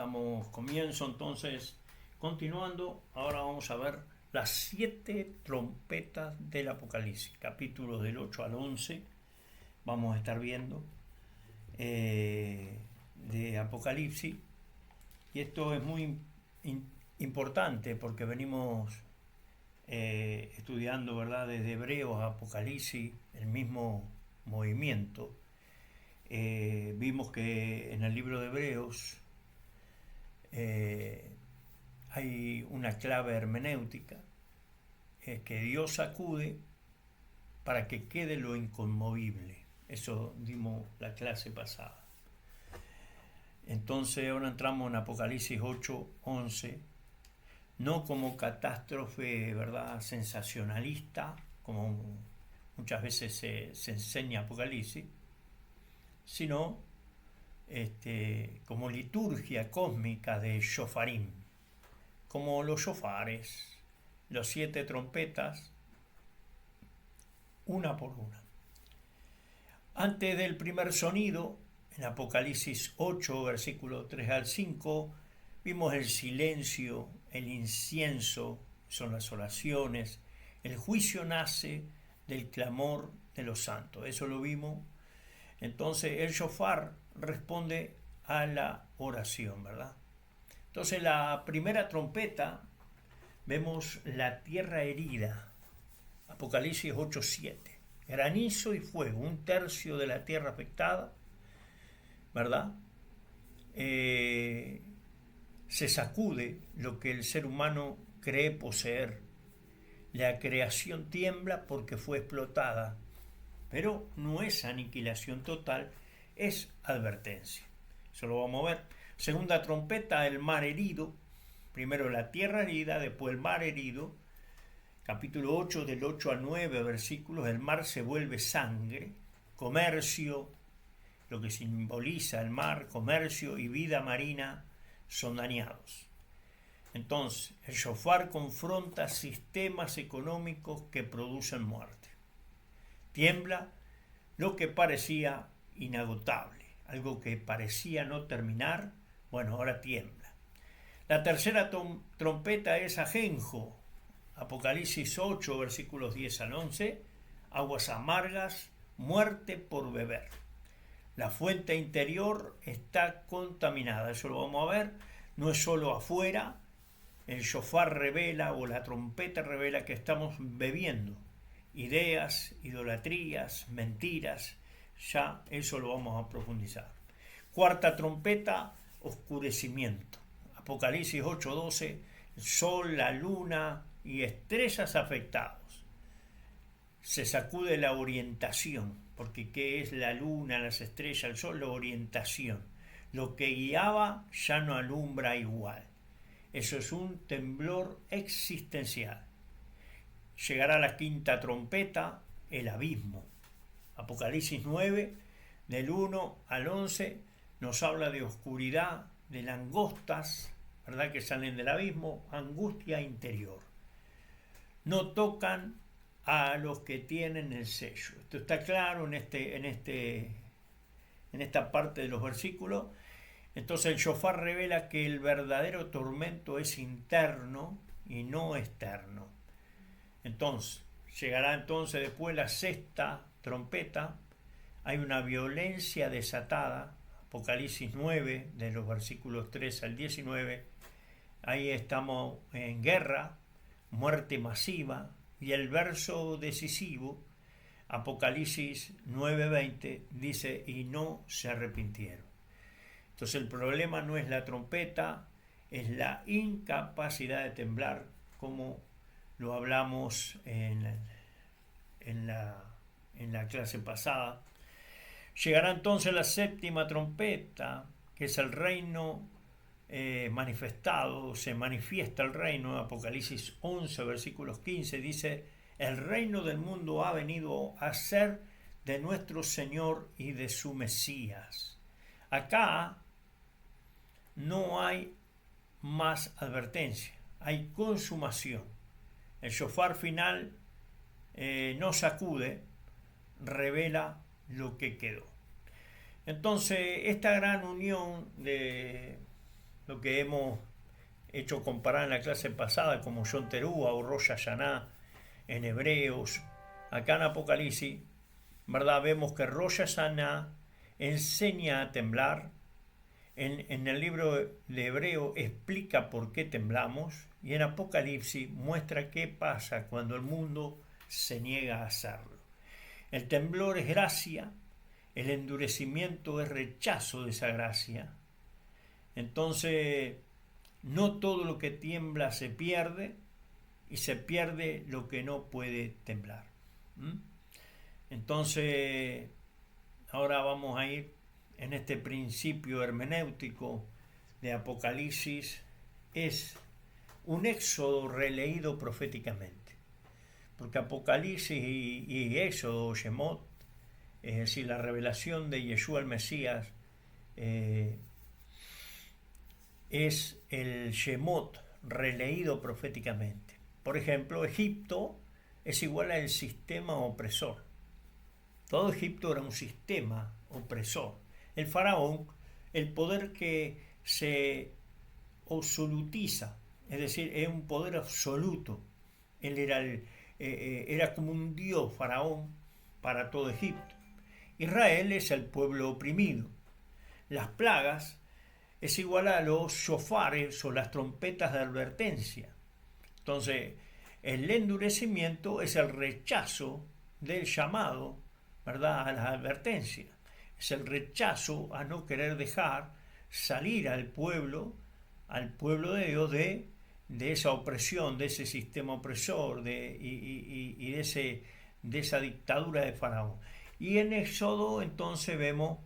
Damos comienzo entonces, continuando, ahora vamos a ver las 7 trompetas del Apocalipsis, capítulos del 8 al 11, vamos a estar viendo de Apocalipsis, y esto es muy importante porque venimos estudiando, ¿verdad?, desde Hebreos a Apocalipsis, el mismo movimiento. Vimos que en el libro de Hebreos hay una clave hermenéutica que Dios acude para que quede lo inconmovible. Eso dimos la clase pasada. Entonces ahora entramos en Apocalipsis 8:11, no como catástrofe, ¿verdad?, sensacionalista, como muchas veces se enseña Apocalipsis, sino como liturgia cósmica de shofarim, como los shofares, los 7 trompetas, una por una. Antes del primer sonido, en Apocalipsis 8, versículo 3 al 5, vimos el silencio, el incienso, son las oraciones, el juicio nace del clamor de los santos, eso lo vimos. Entonces el shofar responde a la oración, ¿verdad? Entonces la primera trompeta, vemos la tierra herida, Apocalipsis 8:7, granizo y fuego, 1/3 de la tierra afectada, ¿verdad? Se sacude lo que el ser humano cree poseer. La creación tiembla porque fue explotada, pero no es aniquilación total, es advertencia. Eso lo vamos a ver. Segunda trompeta, el mar herido. Primero la tierra herida, después el mar herido. Capítulo 8, del 8 al 9 versículos, el mar se vuelve sangre, comercio, lo que simboliza el mar, comercio y vida marina son dañados. Entonces, el shofar confronta sistemas económicos que producen muerte. Tiembla lo que parecía inagotable, algo que parecía no terminar, bueno, ahora tiembla. La tercera trompeta es ajenjo, Apocalipsis 8, versículos 10 al 11, aguas amargas, muerte por beber. La fuente interior está contaminada, eso lo vamos a ver, no es solo afuera, el shofar revela o la trompeta revela que estamos bebiendo ideas, idolatrías, mentiras, ya eso lo vamos a profundizar. Cuarta trompeta, oscurecimiento, Apocalipsis 8:12, el sol, la luna y estrellas afectados. Se sacude la orientación, porque ¿qué es la luna, las estrellas, el sol? La orientación. Lo que guiaba ya no alumbra igual. Eso es un temblor existencial. Llegará la quinta trompeta, el abismo. Apocalipsis 9, del 1 al 11, nos habla de oscuridad, de langostas, ¿verdad?, que salen del abismo, angustia interior. No tocan a los que tienen el sello. Esto está claro en esta parte de los versículos. Entonces el shofar revela que el verdadero tormento es interno y no externo. Entonces, llegará entonces después la sexta trompeta, hay una violencia desatada, Apocalipsis 9, de los versículos 3 al 19, ahí estamos en guerra, muerte masiva, y el verso decisivo, Apocalipsis 9:20, dice, y no se arrepintieron. Entonces el problema no es la trompeta, es la incapacidad de temblar, como lo hablamos en la clase pasada. Llegará entonces la séptima trompeta, que es el reino manifestado, se manifiesta el reino. Apocalipsis 11, versículos 15, dice, el reino del mundo ha venido a ser de nuestro Señor y de su Mesías. Acá no hay más advertencia, hay consumación. El shofar final no sacude, revela lo que quedó. Entonces, esta gran unión de lo que hemos hecho comparar en la clase pasada como Yom Teruah o Rosh Hashanah en Hebreos, acá en Apocalipsis, ¿verdad? Vemos que Rosh Hashanah enseña a temblar, en el libro de Hebreo explica por qué temblamos y en Apocalipsis muestra qué pasa cuando el mundo se niega a hacerlo. El temblor es gracia, el endurecimiento es rechazo de esa gracia. Entonces, no todo lo que tiembla se pierde y se pierde lo que no puede temblar. Entonces, ahora vamos a ir en este principio hermenéutico de Apocalipsis. Es un éxodo releído proféticamente, porque Apocalipsis y Éxodo, Shemot, es decir, la revelación de Yeshua el Mesías, es el Shemot releído proféticamente. Por ejemplo, Egipto es igual al sistema opresor. Todo Egipto era un sistema opresor. El faraón, el poder que se absolutiza, es decir, es un poder absoluto. Él era como un dios faraón para todo Egipto. Israel es el pueblo oprimido. Las plagas es igual a los shofares o las trompetas de advertencia. Entonces, el endurecimiento es el rechazo del llamado, ¿verdad?, a las advertencias. Es el rechazo a no querer dejar salir al pueblo de Dios de esa opresión, de ese sistema opresor y de esa dictadura de Faraón. Y en Éxodo entonces vemos,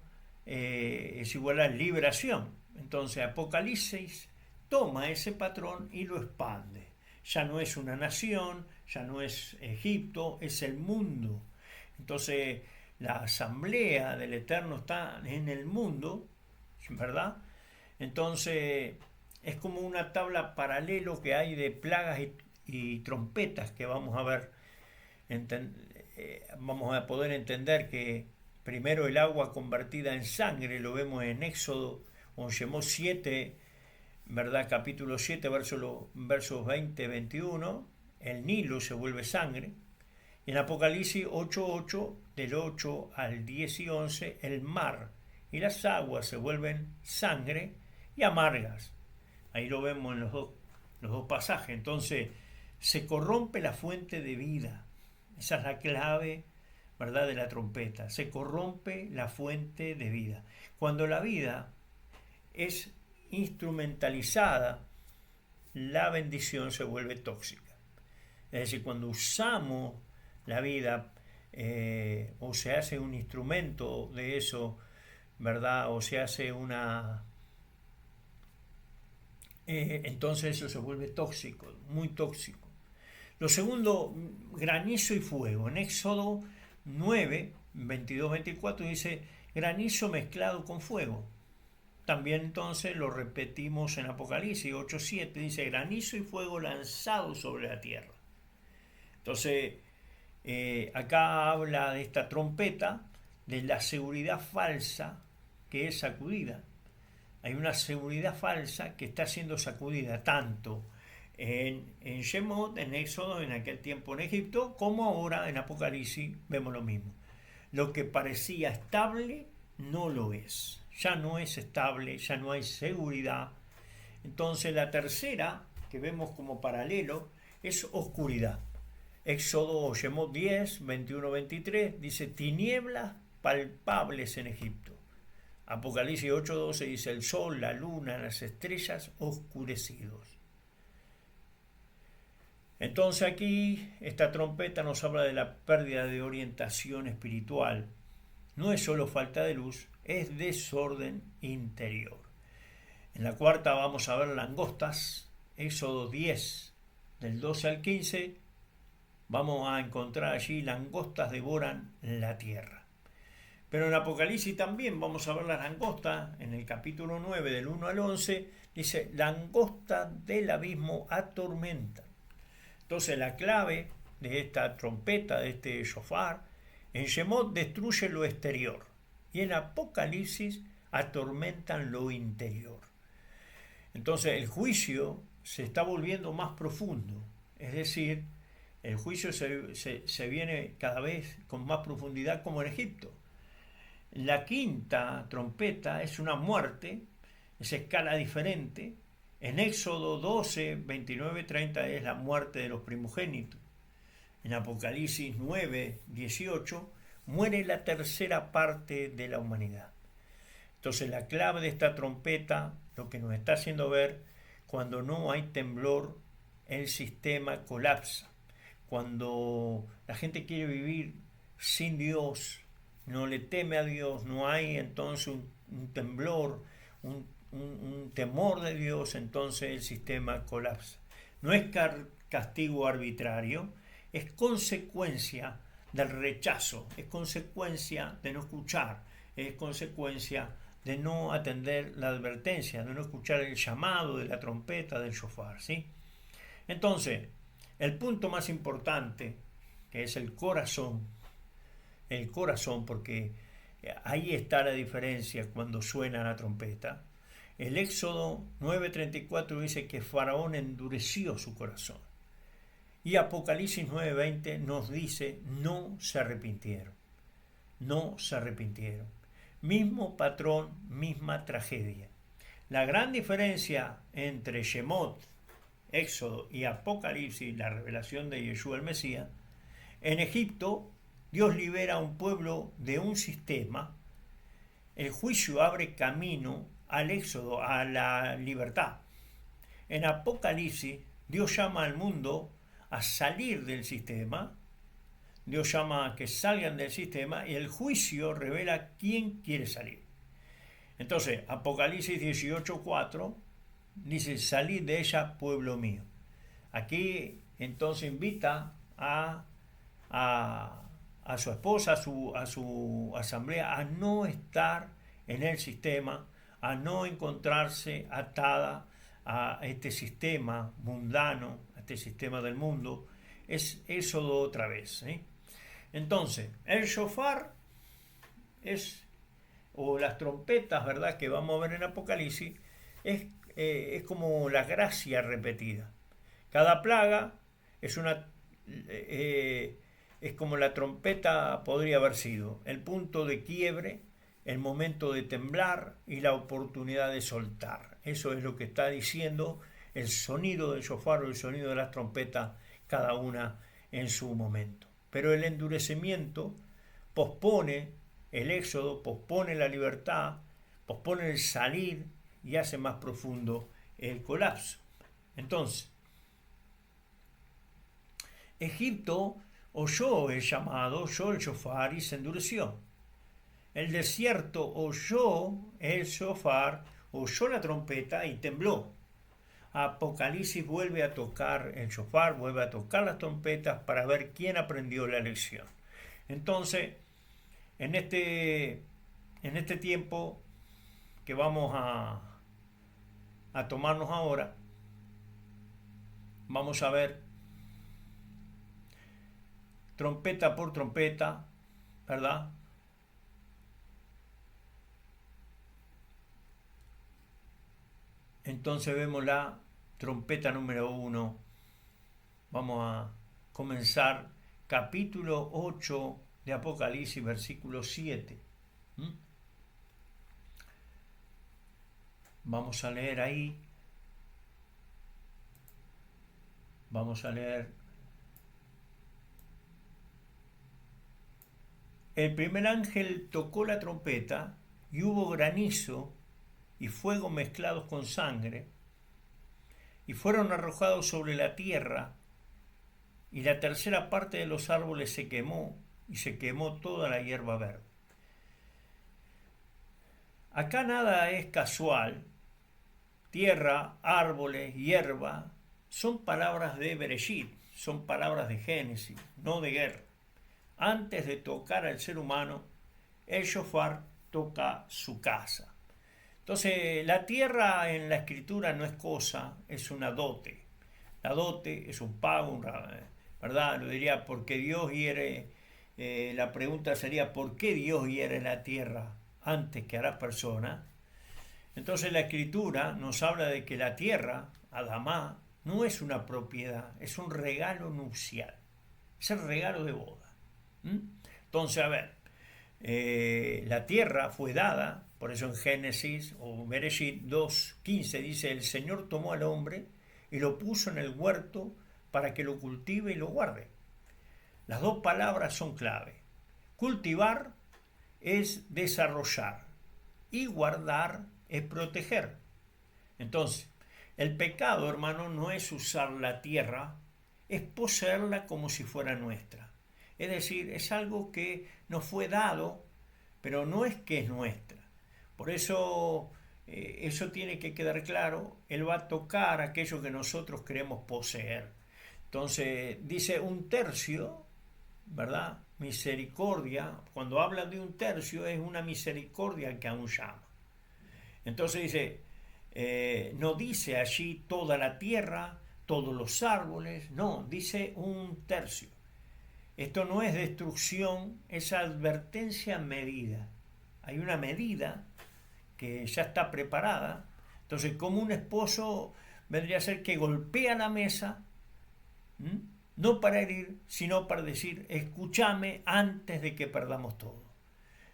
es igual a liberación. Entonces Apocalipsis toma ese patrón y lo expande. Ya no es una nación, ya no es Egipto, es el mundo. Entonces la asamblea del Eterno está en el mundo, ¿verdad? Entonces es como una tabla paralelo que hay de plagas y trompetas que vamos a ver. Vamos a poder entender que primero el agua convertida en sangre, lo vemos en Éxodo, o en Shemot 7, ¿verdad? Capítulo 7, versos 20-21, el Nilo se vuelve sangre. Y en Apocalipsis 8:8, del 8 al 10 y 11, el mar y las aguas se vuelven sangre y amargas. Ahí lo vemos en los dos pasajes. Entonces, se corrompe la fuente de vida. Esa es la clave, ¿verdad?, de la trompeta. Se corrompe la fuente de vida. Cuando la vida es instrumentalizada, la bendición se vuelve tóxica. Es decir, cuando usamos la vida o se hace un instrumento de eso, ¿verdad?, o se hace entonces eso se vuelve tóxico, muy tóxico. Lo segundo, granizo y fuego. En Éxodo 9, 22-24 dice granizo mezclado con fuego. También entonces lo repetimos en Apocalipsis 8:7, dice granizo y fuego lanzado sobre la tierra. Entonces, acá habla de esta trompeta, de la seguridad falsa que es sacudida. Hay una seguridad falsa que está siendo sacudida tanto en Shemot, en Éxodo, en aquel tiempo en Egipto, como ahora en Apocalipsis vemos lo mismo. Lo que parecía estable no lo es. Ya no es estable, ya no hay seguridad. Entonces la tercera, que vemos como paralelo, es oscuridad. Éxodo o Shemot 10, 21-23, dice tinieblas palpables en Egipto. Apocalipsis 8:12 dice el sol, la luna, las estrellas oscurecidos. Entonces aquí esta trompeta nos habla de la pérdida de orientación espiritual. No es solo falta de luz, es desorden interior. En la cuarta vamos a ver langostas, Éxodo 10, del 12 al 15, vamos a encontrar allí langostas devoran la tierra. Pero en Apocalipsis también vamos a ver las langostas, en el capítulo 9, del 1 al 11, dice, langosta del abismo atormentan. Entonces la clave de esta trompeta, de este shofar, en Shemot destruye lo exterior y en Apocalipsis atormentan lo interior. Entonces el juicio se está volviendo más profundo, es decir, el juicio se viene cada vez con más profundidad como en Egipto. La quinta trompeta es una muerte, es escala diferente. En Éxodo 12, 29, 30 es la muerte de los primogénitos. En Apocalipsis 9, 18 muere la tercera parte de la humanidad. Entonces la clave de esta trompeta, lo que nos está haciendo ver, cuando no hay temblor, el sistema colapsa. Cuando la gente quiere vivir sin Dios, no le teme a Dios, no hay entonces un temblor, un temor de Dios, entonces el sistema colapsa. No es castigo arbitrario, es consecuencia del rechazo, es consecuencia de no escuchar, es consecuencia de no atender la advertencia, de no escuchar el llamado de la trompeta del shofar, ¿sí? Entonces, el punto más importante, que es el corazón, porque ahí está la diferencia cuando suena la trompeta. El Éxodo 9:34 dice que Faraón endureció su corazón. Y Apocalipsis 9:20 nos dice, no se arrepintieron. No se arrepintieron. Mismo patrón, misma tragedia. La gran diferencia entre Shemot, Éxodo y Apocalipsis, la revelación de Yeshua el Mesías, en Egipto Dios libera a un pueblo de un sistema, el juicio abre camino al éxodo, a la libertad. En Apocalipsis Dios llama al mundo a salir del sistema, Dios llama a que salgan del sistema y el juicio revela quién quiere salir. Entonces, Apocalipsis 18:4 dice, salid de ella, pueblo mío. Aquí entonces invita a su esposa, a su asamblea, a no estar en el sistema, a no encontrarse atada a este sistema mundano, a este sistema del mundo. Es Éxodo otra vez, ¿sí? Entonces, el shofar o las trompetas, ¿verdad?, que vamos a ver en Apocalipsis, es como la gracia repetida. Cada plaga es como la trompeta podría haber sido el punto de quiebre, el momento de temblar y la oportunidad de soltar. Eso es lo que está diciendo el sonido del shofar o el sonido de las trompetas, cada una en su momento. Pero el endurecimiento pospone el éxodo, pospone la libertad, pospone el salir y hace más profundo el colapso. Entonces, Egipto oyó el llamado, oyó el shofar y se endureció. El desierto oyó el shofar, oyó la trompeta y tembló. Apocalipsis vuelve a tocar el shofar, vuelve a tocar las trompetas para ver quién aprendió la lección. Entonces, en este tiempo que vamos a tomarnos ahora, vamos a ver trompeta por trompeta, ¿verdad? Entonces vemos la trompeta número 1. Vamos a comenzar capítulo 8 de Apocalipsis, versículo 7. Vamos a leer ahí. Vamos a leer. El primer ángel tocó la trompeta y hubo granizo y fuego mezclados con sangre, y fueron arrojados sobre la tierra, y la tercera parte de los árboles se quemó, y se quemó toda la hierba verde. Acá nada es casual. Tierra, árboles, hierba, son palabras de Bereshit, son palabras de Génesis, no de guerra. Antes de tocar al ser humano, el shofar toca su casa. Entonces, la tierra en la escritura no es cosa, es una dote. La dote es un pago, ¿verdad? Lo diría, porque Dios hiere, la pregunta sería, ¿por qué Dios hiere la tierra antes que a la persona? Entonces la Escritura nos habla de que la tierra, Adamá, no es una propiedad, es un regalo nupcial, es el regalo de boda. ¿Mm? Entonces, a ver, la tierra fue dada, por eso en Génesis o Bereshit 2:15 dice, el Señor tomó al hombre y lo puso en el huerto para que lo cultive y lo guarde. Las dos palabras son clave. Cultivar es desarrollar y guardar es proteger. Entonces, el pecado, hermano, no es usar la tierra, es poseerla como si fuera nuestra. Es decir, es algo que nos fue dado, pero no es que es nuestra. Por eso, eso tiene que quedar claro. Él va a tocar aquello que nosotros queremos poseer. Entonces, dice un tercio, ¿verdad? Misericordia. Cuando hablan de un tercio, es una misericordia que aún llama. Entonces dice, no dice allí toda la tierra, todos los árboles, no, dice un tercio. Esto no es destrucción, es advertencia medida. Hay una medida que ya está preparada. Entonces, como un esposo vendría a ser que golpea la mesa, ¿m? No para herir, sino para decir, escúchame antes de que perdamos todo.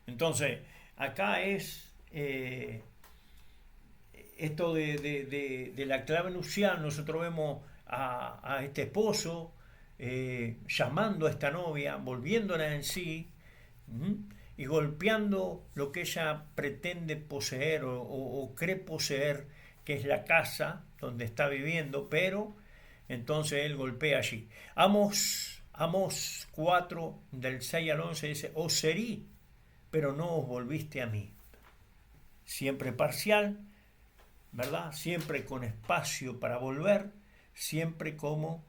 Entonces, acá es esto de la clave nupcial. Nosotros vemos a este esposo llamando a esta novia, volviéndola en sí, y golpeando lo que ella pretende poseer o cree poseer, que es la casa donde está viviendo, pero entonces él golpea allí. Amos 4, del 6 al 11 dice, os herí, pero no os volviste a mí. Siempre parcial, ¿verdad? Siempre con espacio para volver, siempre como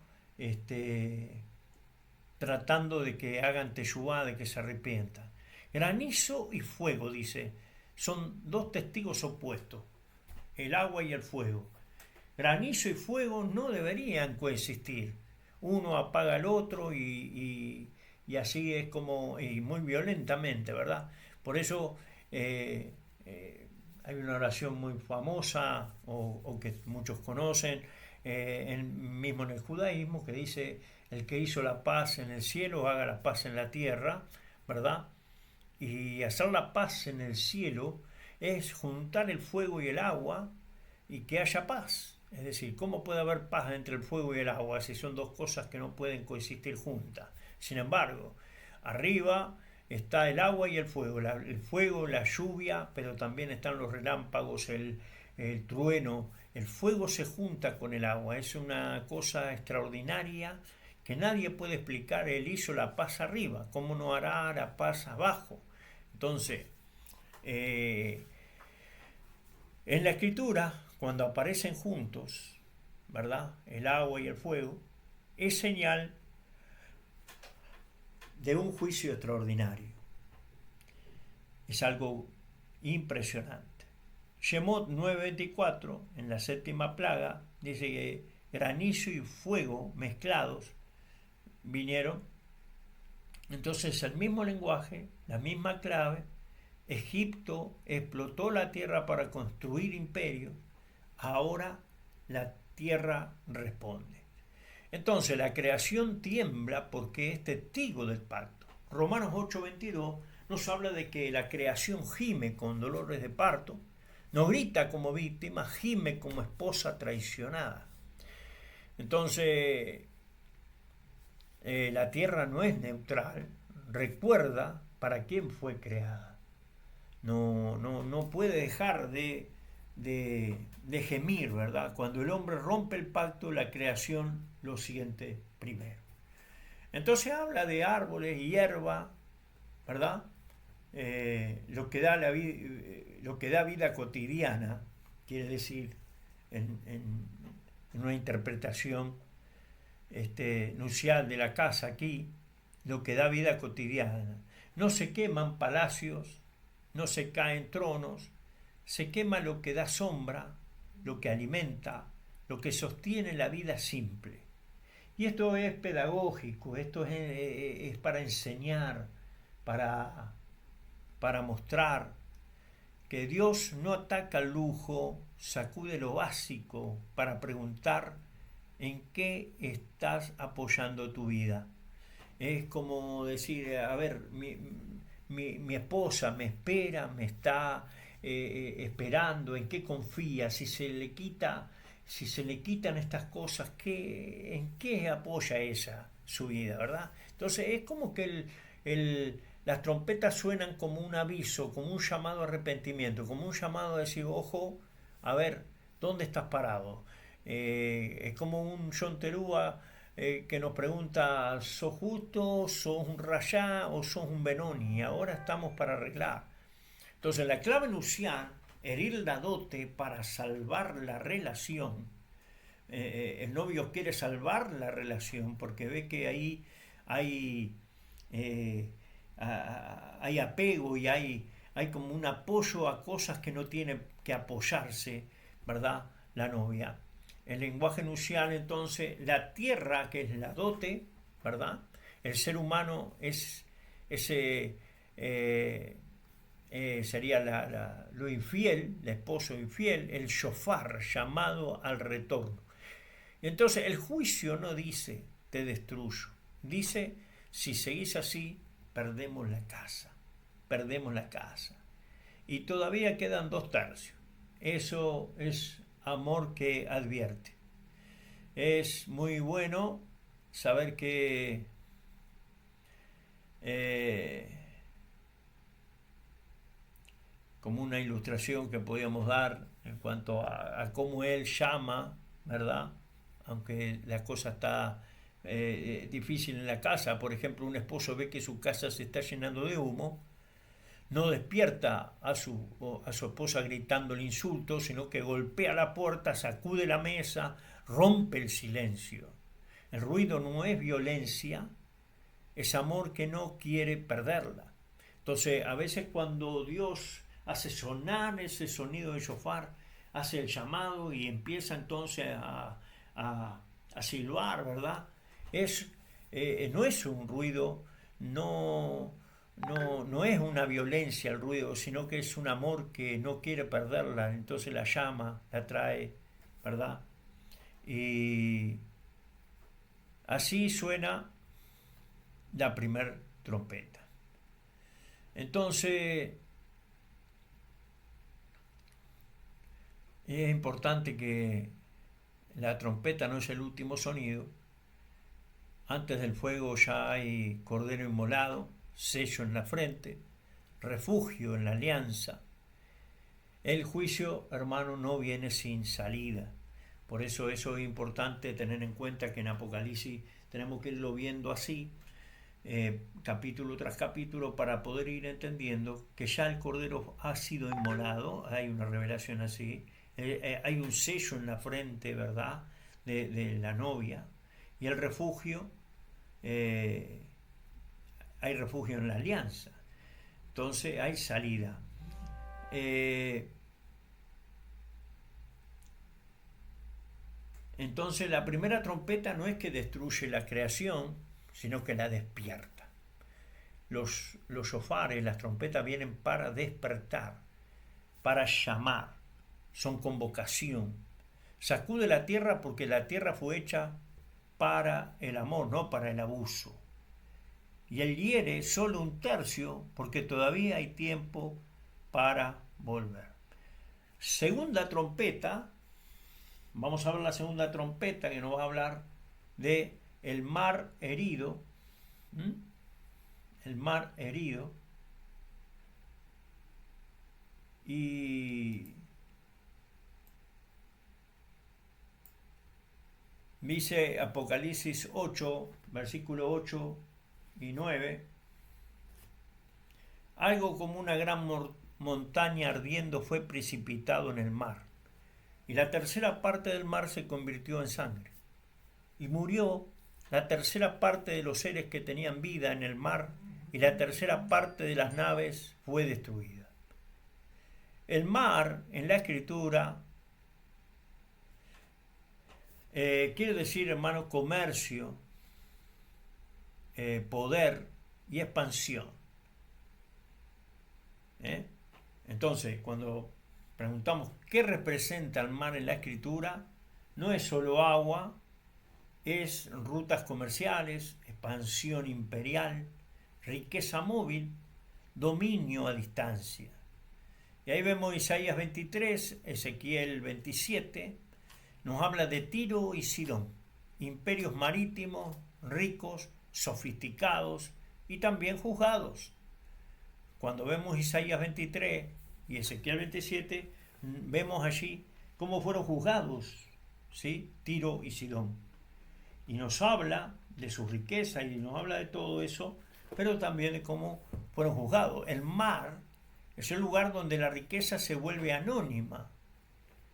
tratando de que hagan teshuvá, de que se arrepientan. Granizo y fuego, dice, son dos testigos opuestos, el agua y el fuego. Granizo y fuego no deberían coexistir. Uno apaga al otro y así es como, y muy violentamente, ¿verdad? Por eso hay una oración muy famosa o que muchos conocen, mismo en el judaísmo, que dice, el que hizo la paz en el cielo, haga la paz en la tierra, ¿verdad? Y hacer la paz en el cielo es juntar el fuego y el agua y que haya paz. Es decir, ¿cómo puede haber paz entre el fuego y el agua si son dos cosas que no pueden coexistir juntas? Sin embargo, arriba está el agua y el fuego, la lluvia, pero también están los relámpagos, el trueno. El fuego se junta con el agua, es una cosa extraordinaria que nadie puede explicar. Él hizo la paz arriba, ¿cómo no hará la paz abajo? Entonces, en la escritura, cuando aparecen juntos, ¿verdad? El agua y el fuego, es señal de un juicio extraordinario. Es algo impresionante. Shemot 9:24, en la séptima plaga, dice que granizo y fuego mezclados vinieron. Entonces el mismo lenguaje, la misma clave. Egipto explotó la tierra para construir imperios, ahora la tierra responde. Entonces la creación tiembla porque es testigo del pacto. Romanos 8:22 nos habla de que la creación gime con dolores de parto, no grita como víctima, gime como esposa traicionada. Entonces la tierra no es neutral, recuerda para quién fue creada. No puede dejar de gemir, ¿verdad? Cuando el hombre rompe el pacto, la creación lo siente primero. Entonces habla de árboles y hierba, ¿verdad? Lo que da vida cotidiana, quiere decir, en una interpretación nupcial de la casa aquí, lo que da vida cotidiana. No se queman palacios, no se caen tronos, se quema lo que da sombra, lo que alimenta, lo que sostiene la vida simple. Y esto es pedagógico, esto es para enseñar, para mostrar que Dios no ataca el lujo, sacude lo básico para preguntar en qué estás apoyando tu vida. Es como decir, a ver, mi esposa me espera, me está esperando, en qué confía, si se le quitan estas cosas, ¿en qué apoya ella su vida, verdad? Entonces es como que las trompetas suenan como un aviso, como un llamado a arrepentimiento, como un llamado a decir, ojo, a ver, ¿dónde estás parado? Es como un John Terúa que nos pregunta, ¿sos justo, sos un rayá o sos un Benoni? Y ahora estamos para arreglar. Entonces la clave nupcial, herir la dote para salvar la relación. El novio quiere salvar la relación porque ve que ahí hay, eh, hay apego y hay como un apoyo a cosas que no tiene que apoyarse, ¿verdad? La novia. El lenguaje nupcial, entonces, la tierra, que es la dote, ¿verdad? El ser humano es ese, sería lo infiel, el esposo infiel, el shofar, llamado al retorno. Entonces, el juicio no dice, te destruyo. Dice, si seguís así, perdemos la casa. Perdemos la casa. Y todavía quedan 2/3. Eso es amor que advierte. Es muy bueno saber que como una ilustración que podíamos dar en cuanto a cómo él llama, ¿verdad? Aunque la cosa está difícil en la casa. Por ejemplo, un esposo ve que su casa se está llenando de humo, no despierta a su esposa gritándole insultos, sino que golpea la puerta, sacude la mesa, rompe el silencio. El ruido no es violencia, es amor que no quiere perderla. Entonces, a veces cuando Dios hace sonar ese sonido de shofar, hace el llamado y empieza entonces a silbar, ¿verdad? No es un ruido, no es una violencia el ruido, sino que es un amor que no quiere perderla, entonces la llama, la trae, ¿verdad? Y así suena la primer trompeta. Entonces, es importante que la trompeta no es el último sonido. Antes del fuego ya hay cordero inmolado, sello en la frente, refugio en la alianza. El juicio, hermano, no viene sin salida. Por eso es importante tener en cuenta que en Apocalipsis tenemos que irlo viendo así, capítulo tras capítulo, para poder ir entendiendo que ya el cordero ha sido inmolado. Hay una revelación así, hay un sello en la frente, ¿verdad?, de la novia, y el refugio, hay refugio en la alianza. Entonces hay salida. Entonces la primera trompeta no es que destruye la creación, sino que la despierta. Los shofares, las trompetas, vienen para despertar, para llamar, son convocación. Sacude la tierra porque la tierra fue hecha para el amor, no para el abuso. Y él hiere solo 1/3 porque todavía hay tiempo para volver. Segunda trompeta, vamos a ver la segunda trompeta que nos va a hablar de el mar herido. El mar herido. Y dice Apocalipsis 8, versículo 8 y 9, algo como una gran montaña ardiendo fue precipitado en el mar, y la tercera parte del mar se convirtió en sangre, y murió la tercera parte de los seres que tenían vida en el mar, y la tercera parte de las naves fue destruida. El mar, en la escritura, quiere decir, hermano, comercio, poder y expansión. Entonces, cuando preguntamos qué representa el mar en la escritura, no es solo agua, es rutas comerciales, expansión imperial, riqueza móvil, dominio a distancia. Y ahí vemos Isaías 23, Ezequiel 27, nos habla de Tiro y Sidón, imperios marítimos, ricos, sofisticados y también juzgados. Cuando vemos Isaías 23 y Ezequiel 27, vemos allí cómo fueron juzgados, ¿sí? Tiro y Sidón. Y nos habla de su riqueza y nos habla de todo eso, pero también de cómo fueron juzgados. El mar es el lugar donde la riqueza se vuelve anónima.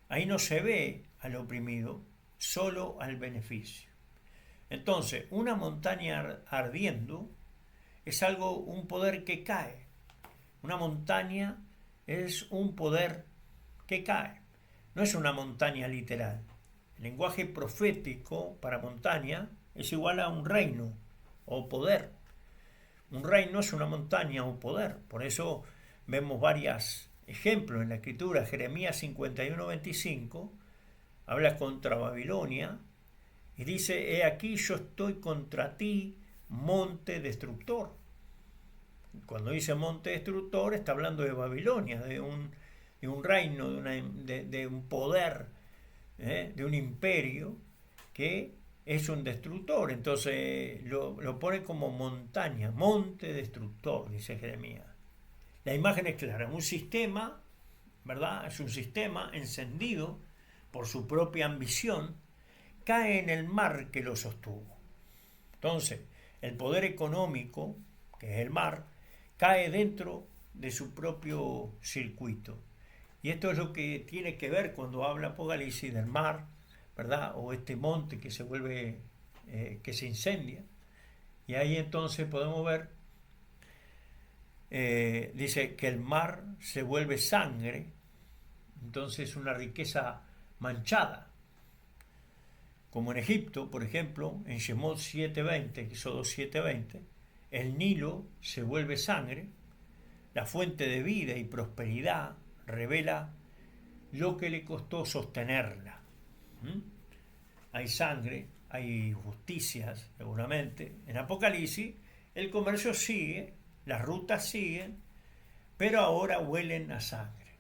Ahí no se ve al oprimido, solo al beneficio. Entonces, una montaña ardiendo es un poder que cae. Una montaña es un poder que cae. No es una montaña literal. El lenguaje profético para montaña es igual a un reino o poder. Un reino es una montaña o poder. Por eso vemos varios ejemplos en la escritura. Jeremías 51:25 habla contra Babilonia y dice: he aquí yo estoy contra ti, monte destructor. Cuando dice monte destructor está hablando de Babilonia, de un reino, de un poder, de un imperio que es un destructor. Entonces lo pone como montaña, monte destructor, dice Jeremías. La imagen es clara, un sistema, ¿verdad? Es un sistema encendido por su propia ambición, cae en el mar que lo sostuvo. Entonces, el poder económico, que es el mar, cae dentro de su propio circuito. Y esto es lo que tiene que ver cuando habla Apocalipsis del mar, ¿verdad? O este monte que se vuelve, que se incendia. Y ahí entonces podemos ver, dice que el mar se vuelve sangre, entonces una riqueza manchada. Como en Egipto, por ejemplo, en Shemot 7:20, Éxodo 7:20, el Nilo se vuelve sangre, la fuente de vida y prosperidad revela lo que le costó sostenerla. Hay sangre, hay justicias, seguramente. En Apocalipsis el comercio sigue, las rutas siguen, pero ahora huelen a sangre.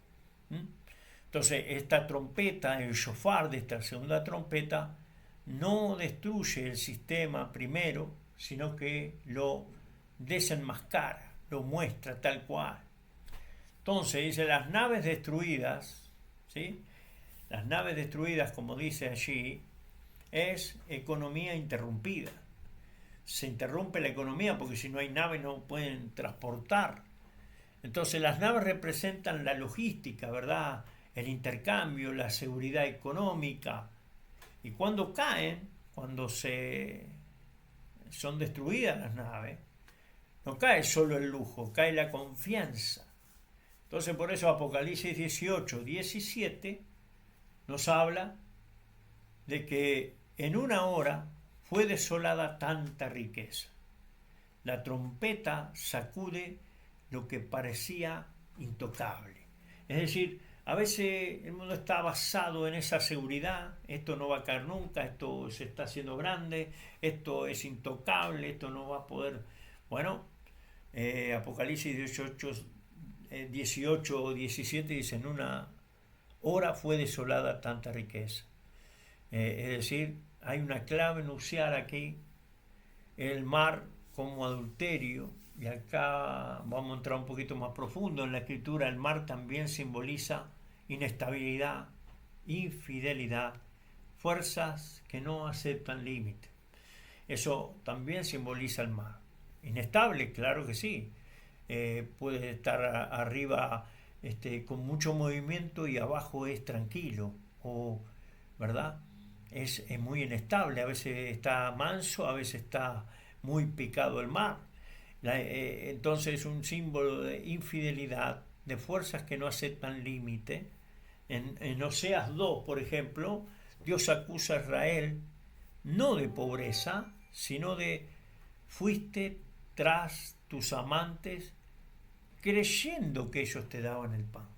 Entonces esta trompeta, el shofar de esta segunda trompeta, no destruye el sistema primero, sino que lo desenmascara, lo muestra tal cual. Entonces dice, las naves destruidas, ¿sí? Las naves destruidas, como dice allí, es economía interrumpida. Se interrumpe la economía porque si no hay naves no pueden transportar. Entonces las naves representan la logística, ¿verdad? El intercambio, la seguridad económica. Y cuando caen, cuando son destruidas las naves, no cae solo el lujo, cae la confianza. Entonces por eso Apocalipsis 18:17 nos habla de que en una hora fue desolada tanta riqueza. La trompeta sacude lo que parecía intocable. Es decir, a veces el mundo está basado en esa seguridad, esto no va a caer nunca, esto se está haciendo grande, esto es intocable, esto no va a poder... Bueno, Apocalipsis 18:17 dice, en una hora fue desolada tanta riqueza. Es decir, hay una clave nupcial aquí, el mar como adulterio, y acá vamos a entrar un poquito más profundo en la escritura. El mar también simboliza inestabilidad, infidelidad, fuerzas que no aceptan límites. Eso también simboliza el mar. Inestable, claro que sí. Puede estar arriba con mucho movimiento y abajo es tranquilo, ¿verdad? Es muy inestable, a veces está manso, a veces está muy picado el mar. Entonces es un símbolo de infidelidad, de fuerzas que no aceptan límite. En Oseas 2, por ejemplo, Dios acusa a Israel no de pobreza, sino de fuiste tras tus amantes creyendo que ellos te daban el pan.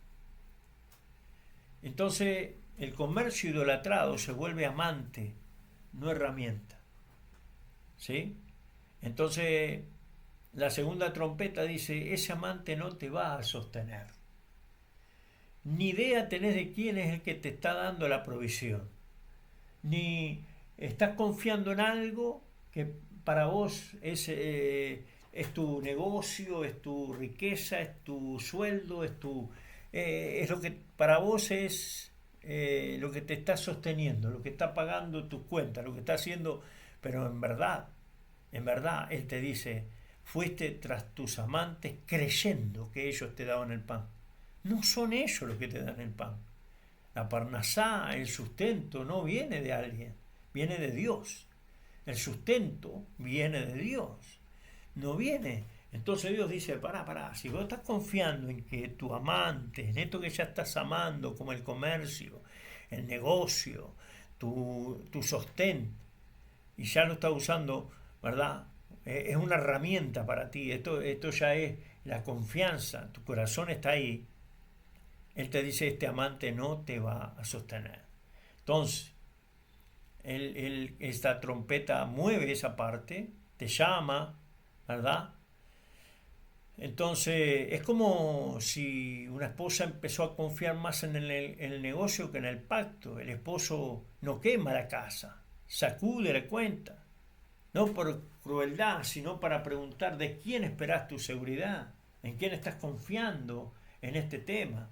Entonces el comercio idolatrado se vuelve amante, no herramienta. ¿Sí? Entonces la segunda trompeta dice, ese amante no te va a sostener. Ni idea tenés de quién es el que te está dando la provisión. Ni estás confiando en algo que para vos es tu negocio, es tu riqueza, es tu sueldo, es lo que para vos es lo que te está sosteniendo, lo que está pagando tus cuentas, lo que está haciendo, pero en verdad, Él te dice, fuiste tras tus amantes creyendo que ellos te daban el pan. No son ellos los que te dan el pan. La parnasá, el sustento, no viene de alguien, viene de Dios. El sustento viene de Dios, no viene. Entonces Dios dice, pará, si vos estás confiando en que tu amante, en esto que ya estás amando, como el comercio, el negocio, tu sostén, y ya lo estás usando, ¿verdad? Es una herramienta para ti, esto ya es la confianza, tu corazón está ahí. Él te dice, este amante no te va a sostener. Entonces, esta trompeta mueve esa parte, te llama, ¿verdad? Entonces, es como si una esposa empezó a confiar más en el negocio que en el pacto. El esposo no quema la casa, sacude la cuenta, no por crueldad, sino para preguntar de quién esperás tu seguridad, en quién estás confiando en este tema,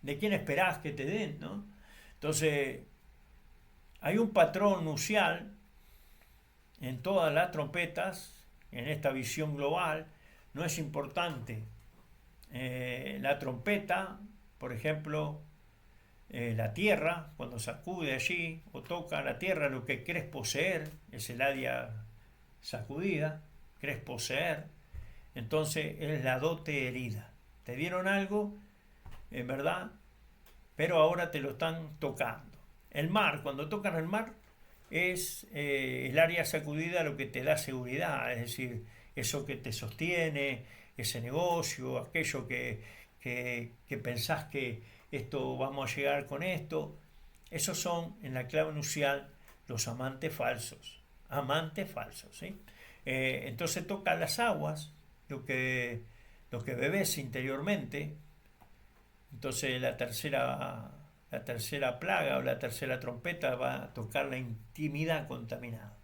de quién esperás que te den, ¿no? Entonces, hay un patrón nupcial en todas las trompetas, en esta visión global. No es importante la trompeta, por ejemplo, la tierra, cuando sacude allí o toca la tierra, lo que crees poseer es el área sacudida, crees poseer, entonces es la dote herida. Te dieron algo, en verdad, pero ahora te lo están tocando. El mar, cuando tocan el mar, es el área sacudida lo que te da seguridad, es decir, eso que te sostiene, ese negocio, aquello que pensás que esto vamos a llegar con esto. Esos son, en la clave nupcial, los amantes falsos. Amantes falsos, ¿sí? Entonces toca las aguas, lo que bebes interiormente. Entonces la tercera plaga o la tercera trompeta va a tocar la intimidad contaminada,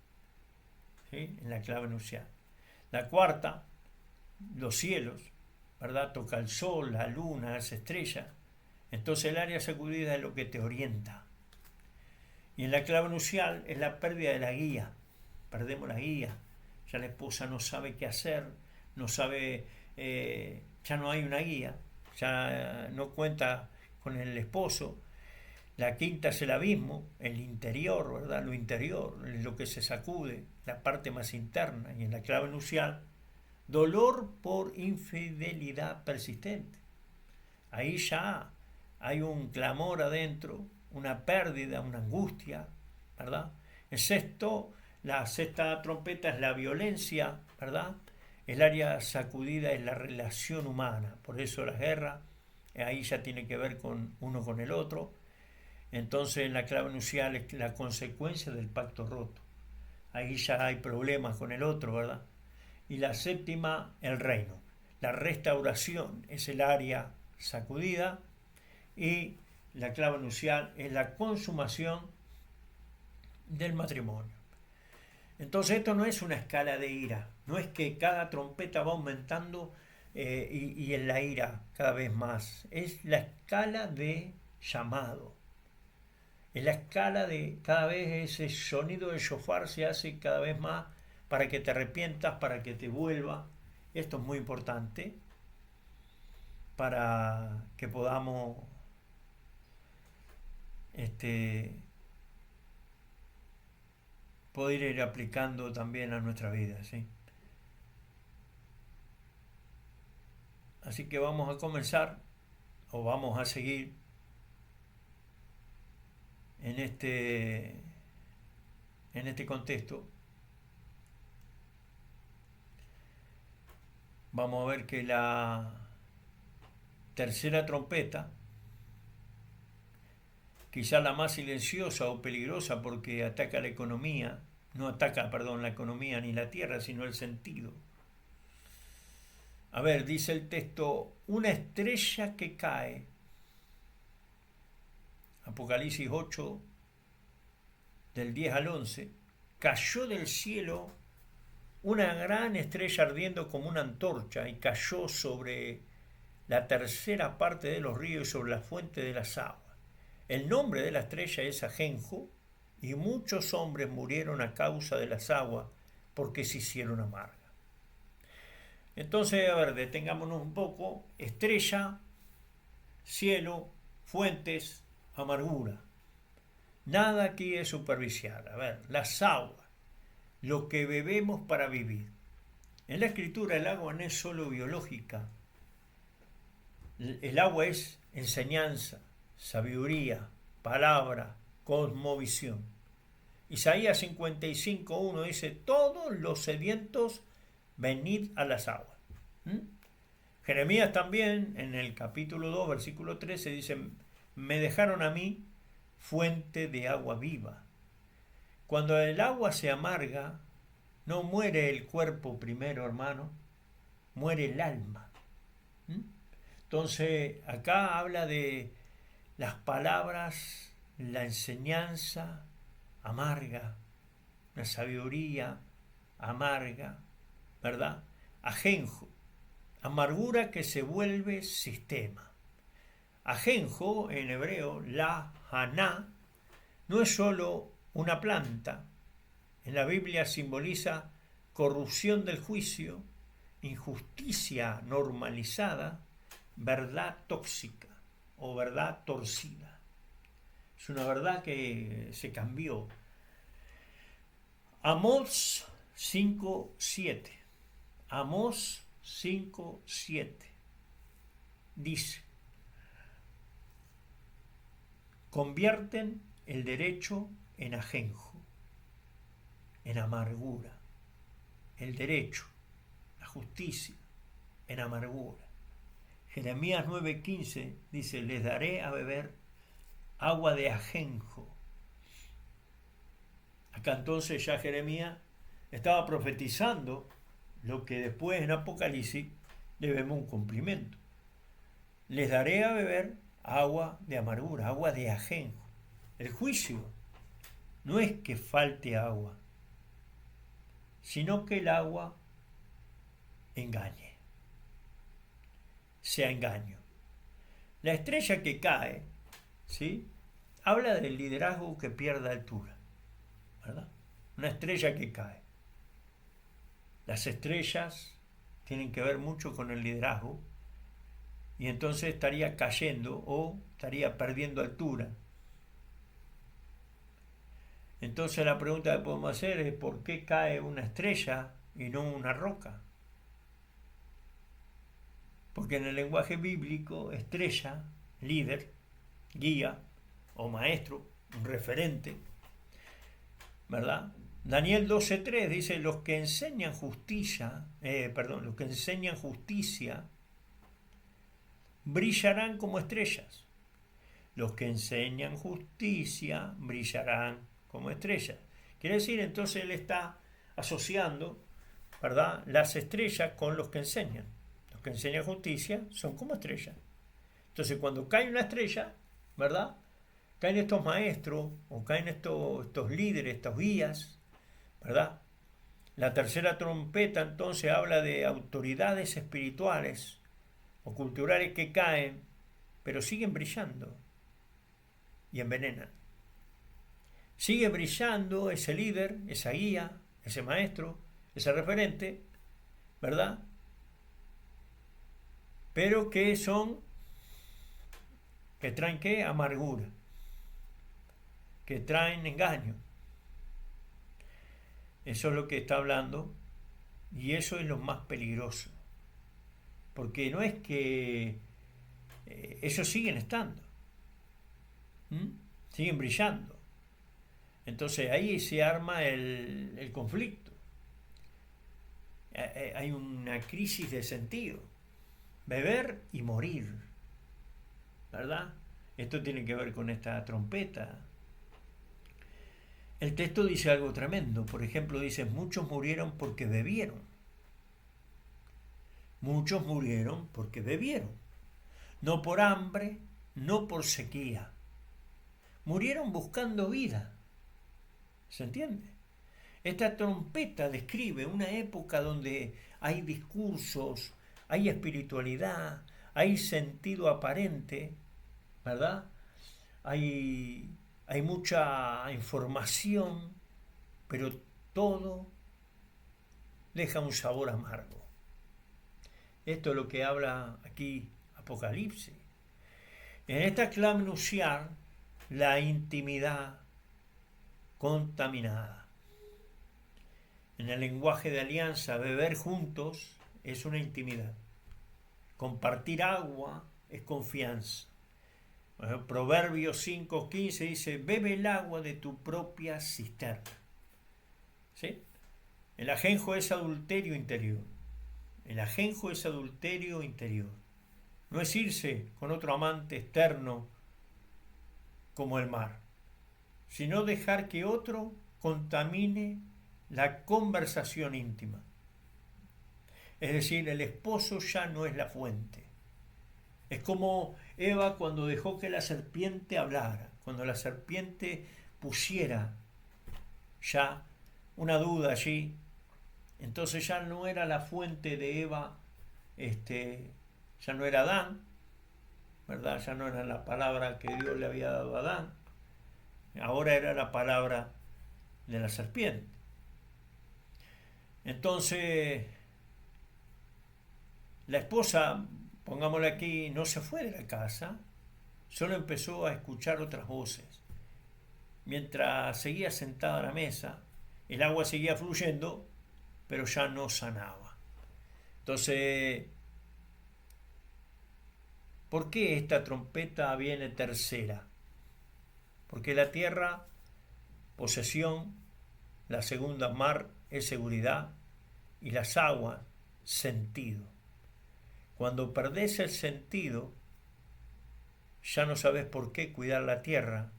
¿sí? En la clave nupcial. La cuarta, los cielos, ¿verdad? Toca el sol, la luna, las estrellas. Entonces el área sacudida es lo que te orienta. Y en la clave nupcial es la pérdida de la guía. Perdemos la guía. Ya la esposa no sabe qué hacer, no sabe, ya no hay una guía, ya no cuenta con el esposo. La quinta es el abismo, el interior, ¿verdad? Lo interior, lo que se sacude, la parte más interna. Y en la clave nupcial, dolor por infidelidad persistente. Ahí ya hay un clamor adentro, una pérdida, una angustia, ¿verdad? La sexta trompeta es la violencia, ¿verdad? El área sacudida es la relación humana, por eso la guerra, ahí ya tiene que ver con uno con el otro. Entonces en la clave nupcial es la consecuencia del pacto roto. Ahí ya hay problemas con el otro, ¿verdad? Y la séptima, el reino. La restauración es el área sacudida y la clave nupcial es la consumación del matrimonio. Entonces esto no es una escala de ira, no es que cada trompeta va aumentando y en la ira cada vez más, es la escala de llamado, es la escala de cada vez ese sonido del shofar se hace cada vez más para que te arrepientas, para que te vuelva. Esto es muy importante para que podamos poder ir aplicando también a nuestra vida, ¿sí? Así que vamos a comenzar o vamos a seguir en este contexto. Vamos a ver que la tercera trompeta, quizá la más silenciosa o peligrosa porque ataca la economía, no ataca, perdón, la economía ni la tierra, sino el sentido. A ver, dice el texto, una estrella que cae. Apocalipsis 8, del 10 al 11, cayó del cielo una gran estrella ardiendo como una antorcha y cayó sobre la tercera parte de los ríos y sobre la fuente de las aguas. El nombre de la estrella es Ajenjo, y muchos hombres murieron a causa de las aguas porque se hicieron amargas. Entonces, a ver, detengámonos un poco. Estrella, cielo, fuentes, amargura. Nada aquí es superficial. A ver, las aguas, lo que bebemos para vivir. En la escritura el agua no es solo biológica. El agua es enseñanza, sabiduría, palabra, cosmovisión. Isaías 55:1 dice, todos los sedientos venid a las aguas. Jeremías también, en el capítulo 2, versículo 13, dice, me dejaron a mí fuente de agua viva. Cuando el agua se amarga, no muere el cuerpo primero, hermano, muere el alma. Entonces, acá habla de las palabras, la enseñanza amarga, la sabiduría amarga, ¿verdad? Ajenjo, amargura que se vuelve sistema. Ajenjo, en hebreo, la haná, no es solo una planta. En la Biblia simboliza corrupción del juicio, injusticia normalizada, verdad tóxica o verdad torcida. Es una verdad que se cambió. Amós 5:7. Amós 5:7 dice, convierten el derecho en ajenjo, en amargura. El derecho, la justicia, en amargura. Jeremías 9:15 dice, les daré a beber agua de ajenjo. Acá entonces ya Jeremías estaba profetizando lo que después en Apocalipsis le vemos un cumplimiento. Les daré a beber agua de amargura, agua de ajenjo. El juicio no es que falte agua, sino que el agua engañe, sea engaño. La estrella que cae, ¿sí?, habla del liderazgo que pierde altura, ¿verdad? Una estrella que cae. Las estrellas tienen que ver mucho con el liderazgo y entonces estaría cayendo o estaría perdiendo altura. Entonces la pregunta que podemos hacer es ¿por qué cae una estrella y no una roca? Porque en el lenguaje bíblico, estrella, líder, guía o maestro, un referente, ¿verdad? Daniel 12:3 dice, los que enseñan justicia brillarán como estrellas. Los que enseñan justicia brillarán como estrellas. Quiere decir, entonces él está asociando, ¿verdad?, las estrellas con los que enseñan. Los que enseñan justicia son como estrellas. Entonces, cuando cae una estrella, ¿verdad?, caen estos maestros o caen estos líderes, estos guías, ¿verdad? La tercera trompeta entonces habla de autoridades espirituales o culturales que caen, pero siguen brillando y envenenan. Sigue brillando ese líder, esa guía, ese maestro, ese referente, ¿verdad? Pero que traen ¿qué? Amargura, que traen engaño. Eso es lo que está hablando y eso es lo más peligroso. Porque no es que ellos siguen estando, siguen brillando. Entonces ahí se arma el conflicto. Hay una crisis de sentido. Beber y morir. ¿verdad? Esto tiene que ver con esta trompeta. El texto dice algo tremendo. Por ejemplo, dice, muchos murieron porque bebieron. Muchos murieron porque bebieron. No por hambre, no por sequía. Murieron buscando vida. ¿Se entiende? Esta trompeta describe una época donde hay discursos, hay espiritualidad, hay sentido aparente, ¿verdad? Hay mucha información, pero todo deja un sabor amargo. Esto es lo que habla aquí Apocalipsis. En esta clave nupcial, la intimidad contaminada. En el lenguaje de alianza, beber juntos es una intimidad. Compartir agua es confianza. Proverbios 5:15 dice, bebe el agua de tu propia cisterna. ¿Sí? El ajenjo es adulterio interior. El ajenjo es adulterio interior. No es irse con otro amante externo como el mar, sino dejar que otro contamine la conversación íntima. Es decir, el esposo ya no es la fuente. Es como Eva cuando dejó que la serpiente hablara, cuando la serpiente pusiera ya una duda allí, entonces ya no era la fuente de Eva, ya no era Adán, ¿verdad? Ya no era la palabra que Dios le había dado a Adán, ahora era la palabra de la serpiente. Entonces, la esposa, pongámosle aquí, no se fue de la casa, solo empezó a escuchar otras voces. Mientras seguía sentada a la mesa, el agua seguía fluyendo, pero ya no sanaba. Entonces, ¿por qué esta trompeta viene tercera? Porque la tierra, posesión, la segunda mar es seguridad y las aguas, sentido. Cuando perdés el sentido, ya no sabes por qué cuidar la tierra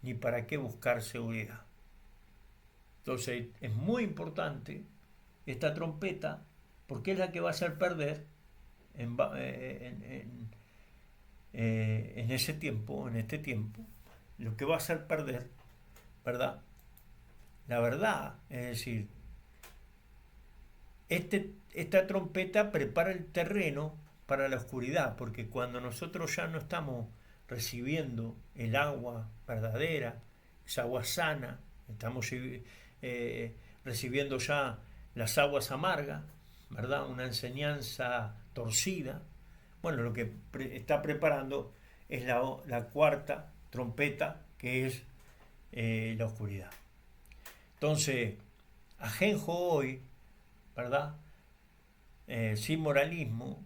ni para qué buscar seguridad. Entonces es muy importante esta trompeta porque es la que va a hacer perder en ese tiempo, en este tiempo, lo que va a hacer perder, ¿verdad? La verdad, es decir, esta trompeta prepara el terreno para la oscuridad, porque cuando nosotros ya no estamos recibiendo el agua verdadera, esa agua sana, estamos recibiendo ya las aguas amargas, ¿verdad? Una enseñanza torcida. Bueno, lo que está preparando es la cuarta trompeta, que es la oscuridad. Entonces, ajenjo hoy, ¿verdad? Sin moralismo,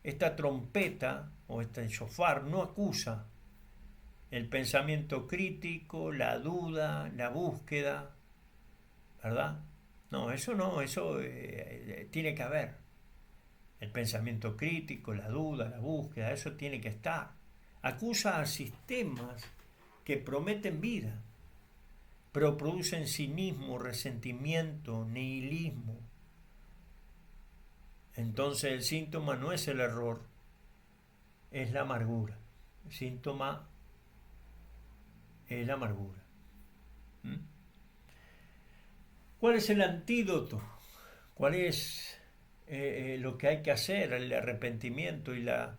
esta trompeta o este shofar no acusa el pensamiento crítico, la duda, la búsqueda, ¿verdad? No, eso tiene que haber. El pensamiento crítico, la duda, la búsqueda, eso tiene que estar. Acusa a sistemas que prometen vida, pero producen cinismo, resentimiento, nihilismo. Entonces el síntoma no es el error, es la amargura. El síntoma es la amargura. ¿Cuál es el antídoto? ¿Cuál es lo que hay que hacer? El arrepentimiento y la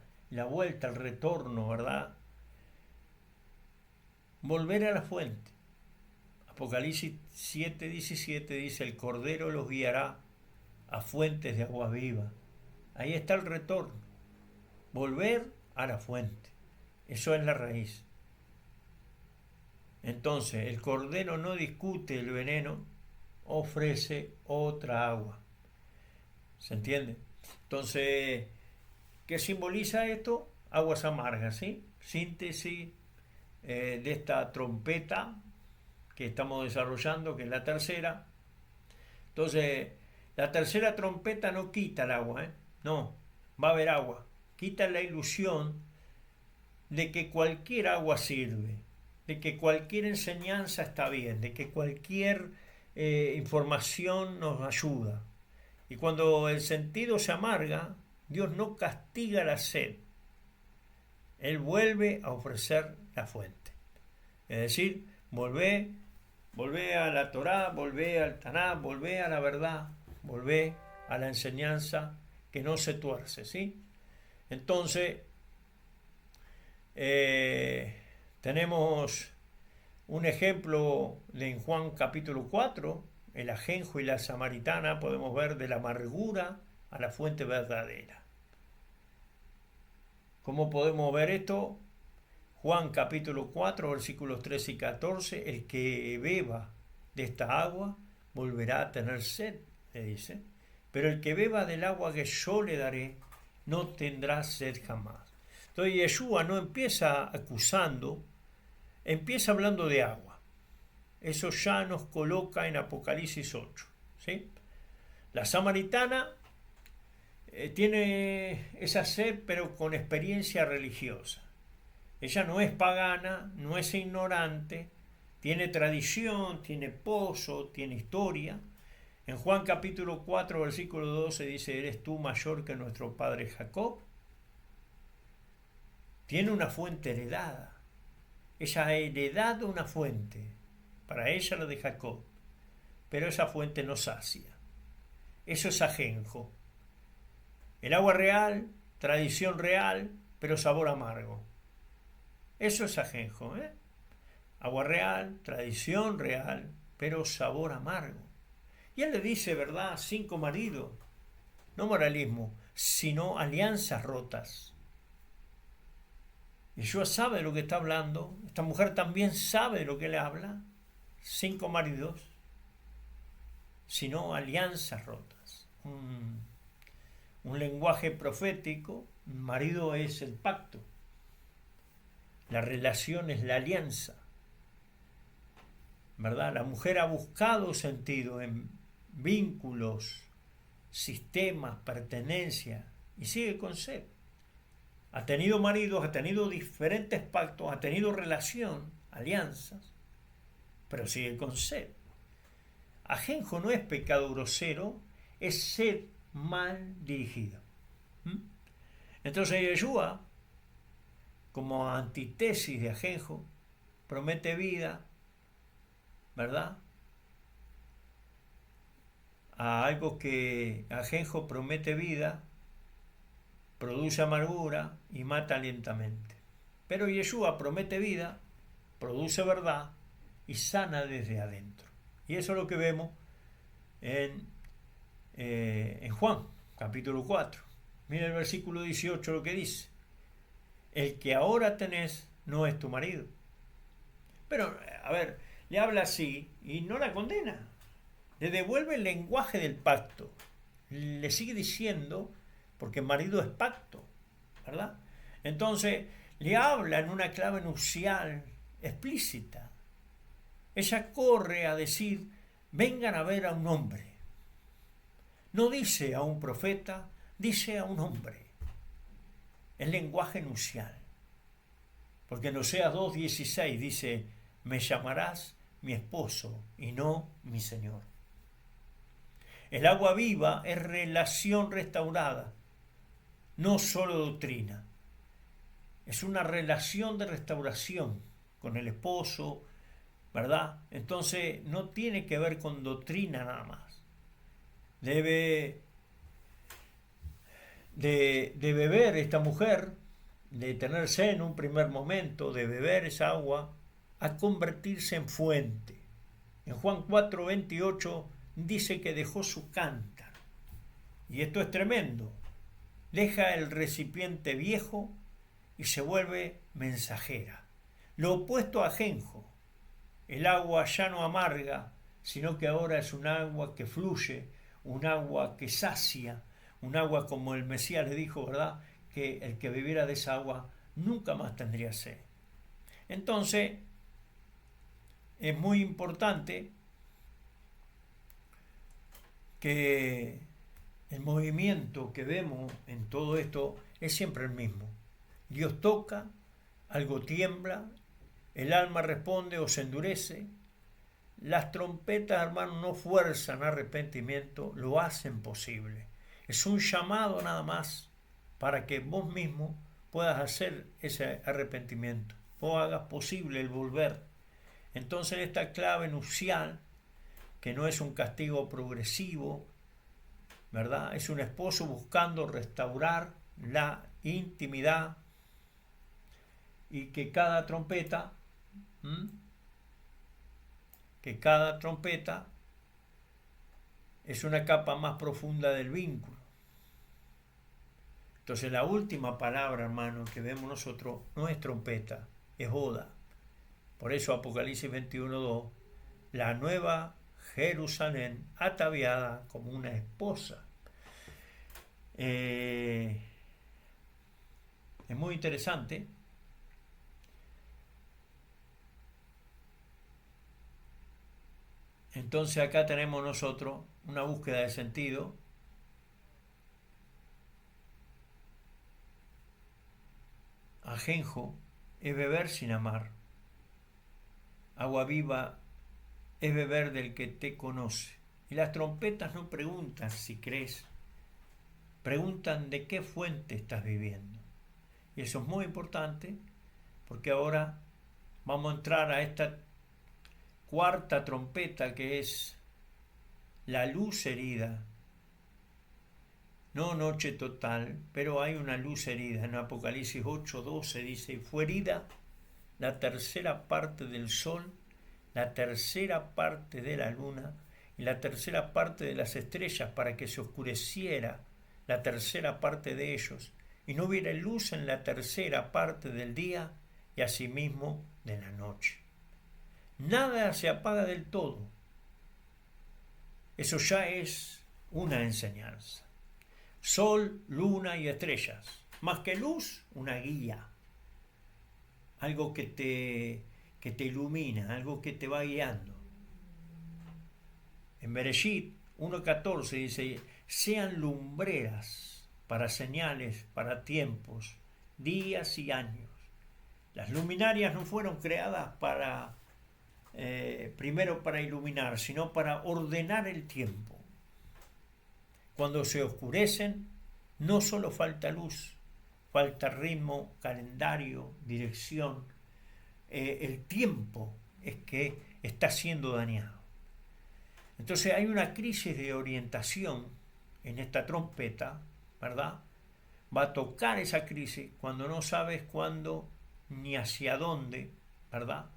vuelta, el retorno, ¿verdad? Volver a la fuente. Apocalipsis 7:17 dice, el Cordero los guiará a fuentes de agua viva. Ahí está el retorno. Volver a la fuente. Eso es la raíz. Entonces, el Cordero no discute el veneno, ofrece otra agua. ¿Se entiende? Entonces, ¿qué simboliza esto? Aguas amargas, ¿sí? Síntesis de esta trompeta que estamos desarrollando, que es la tercera. Entonces, la tercera trompeta no quita el agua, no, va a haber agua. Quita la ilusión de que cualquier agua sirve, de que cualquier enseñanza está bien, de que cualquier información nos ayuda. Y cuando el sentido se amarga, Dios no castiga la sed. Él vuelve a ofrecer la fuente. Es decir, volvé a la Torá, volvé al Taná, volvé a la verdad, volvé a la enseñanza que no se tuerce, ¿sí? Entonces, tenemos un ejemplo en Juan capítulo 4, el ajenjo y la samaritana, podemos ver de la amargura a la fuente verdadera. ¿Cómo podemos ver esto? Juan capítulo 4, versículos 13 y 14, el que beba de esta agua volverá a tener sed, le dice, pero el que beba del agua que yo le daré no tendrá sed jamás. Entonces Yeshua no empieza acusando, empieza hablando de agua. Eso ya nos coloca en Apocalipsis 8, ¿sí? La samaritana tiene esa sed, pero con experiencia religiosa. Ella no es pagana, no es ignorante, tiene tradición, tiene pozo, tiene historia. En Juan capítulo 4, versículo 12 dice, ¿eres tú mayor que nuestro padre Jacob? Tiene una fuente heredada. Ella ha heredado una fuente, para ella la de Jacob, pero esa fuente no sacia. Eso es ajenjo. El agua real, tradición real, pero sabor amargo. Eso es ajenjo, ¿eh? Agua real, tradición real, pero sabor amargo. Y él le dice, ¿verdad? 5 maridos, no moralismo, sino alianzas rotas. Yeshua sabe de lo que está hablando, esta mujer también sabe de lo que le habla. 5 maridos, sino alianzas rotas. Un lenguaje profético, marido es el pacto, la relación es la alianza, ¿verdad? La mujer ha buscado sentido en vínculos, sistemas, pertenencia, y sigue con sed. Ha tenido maridos, ha tenido diferentes pactos, ha tenido relación, alianzas, pero sigue con sed. Ajenjo no es pecado grosero, es sed mal dirigida. Entonces Yeshua, como antítesis de ajenjo, promete vida, ¿verdad? A algo que ajenjo promete vida, produce amargura y mata lentamente. Pero Yeshua promete vida, produce verdad y sana desde adentro. Y eso es lo que vemos en Juan, capítulo 4. Mira el versículo 18 lo que dice. El que ahora tenés no es tu marido. Pero, a ver, le habla así y no la condena. Le devuelve el lenguaje del pacto. Le sigue diciendo, porque marido es pacto, ¿verdad? Entonces, le habla en una clave nupcial explícita. Ella corre a decir, vengan a ver a un hombre. No dice a un profeta, dice a un hombre. El lenguaje nupcial. Porque en Oseas 2:16 dice, me llamarás mi esposo y no mi señor. El agua viva es relación restaurada, no solo doctrina. Es una relación de restauración con el esposo, ¿verdad? Entonces no tiene que ver con doctrina nada más. Debe de beber esta mujer, de tener sed en un primer momento, de beber esa agua, a convertirse en fuente. En Juan 4:28 dice que dejó su cántaro. Y esto es tremendo. Deja el recipiente viejo y se vuelve mensajera. Lo opuesto a ajenjo. El agua ya no amarga, sino que ahora es un agua que fluye, un agua que sacia, un agua como el Mesías le dijo, ¿verdad? Que el que bebiera de esa agua nunca más tendría sed. Entonces, es muy importante que el movimiento que vemos en todo esto es siempre el mismo. Dios toca, algo tiembla, el alma responde o se endurece. Las trompetas, hermano, no fuerzan arrepentimiento, lo hacen posible. Es un llamado nada más para que vos mismo puedas hacer ese arrepentimiento, vos hagas posible el volver. Entonces esta clave nupcial, que no es un castigo progresivo, ¿verdad? Es un esposo buscando restaurar la intimidad y que cada trompeta, es una capa más profunda del vínculo. Entonces la última palabra, hermano, que vemos nosotros no es trompeta, es boda. Por eso Apocalipsis 21:2, la nueva Jerusalén ataviada como una esposa. Es muy interesante. Entonces acá tenemos nosotros una búsqueda de sentido. Ajenjo es beber sin amar. Agua viva es beber del que te conoce. Y las trompetas no preguntan si crees, preguntan de qué fuente estás viviendo. Y eso es muy importante porque ahora vamos a entrar a esta cuarta trompeta, que es la luz herida. No noche total, pero hay una luz herida. En Apocalipsis 8:12 dice, fue herida la tercera parte del sol, la tercera parte de la luna y la tercera parte de las estrellas, para que se oscureciera la tercera parte de ellos, y no hubiera luz en la tercera parte del día y asimismo de la noche. Nada se apaga del todo. Eso ya es una enseñanza. Sol, luna y estrellas. Más que luz, una guía. Algo que te ilumina, algo que te va guiando. En Bereshit 1:14 dice, sean lumbreras para señales, para tiempos, días y años. Las luminarias no fueron creadas primero para iluminar, sino para ordenar el tiempo. Cuando se oscurecen, no solo falta luz, falta ritmo, calendario, dirección. El tiempo es que está siendo dañado. Entonces hay una crisis de orientación en esta trompeta, ¿verdad? Va a tocar esa crisis cuando no sabes cuándo ni hacia dónde, ¿verdad?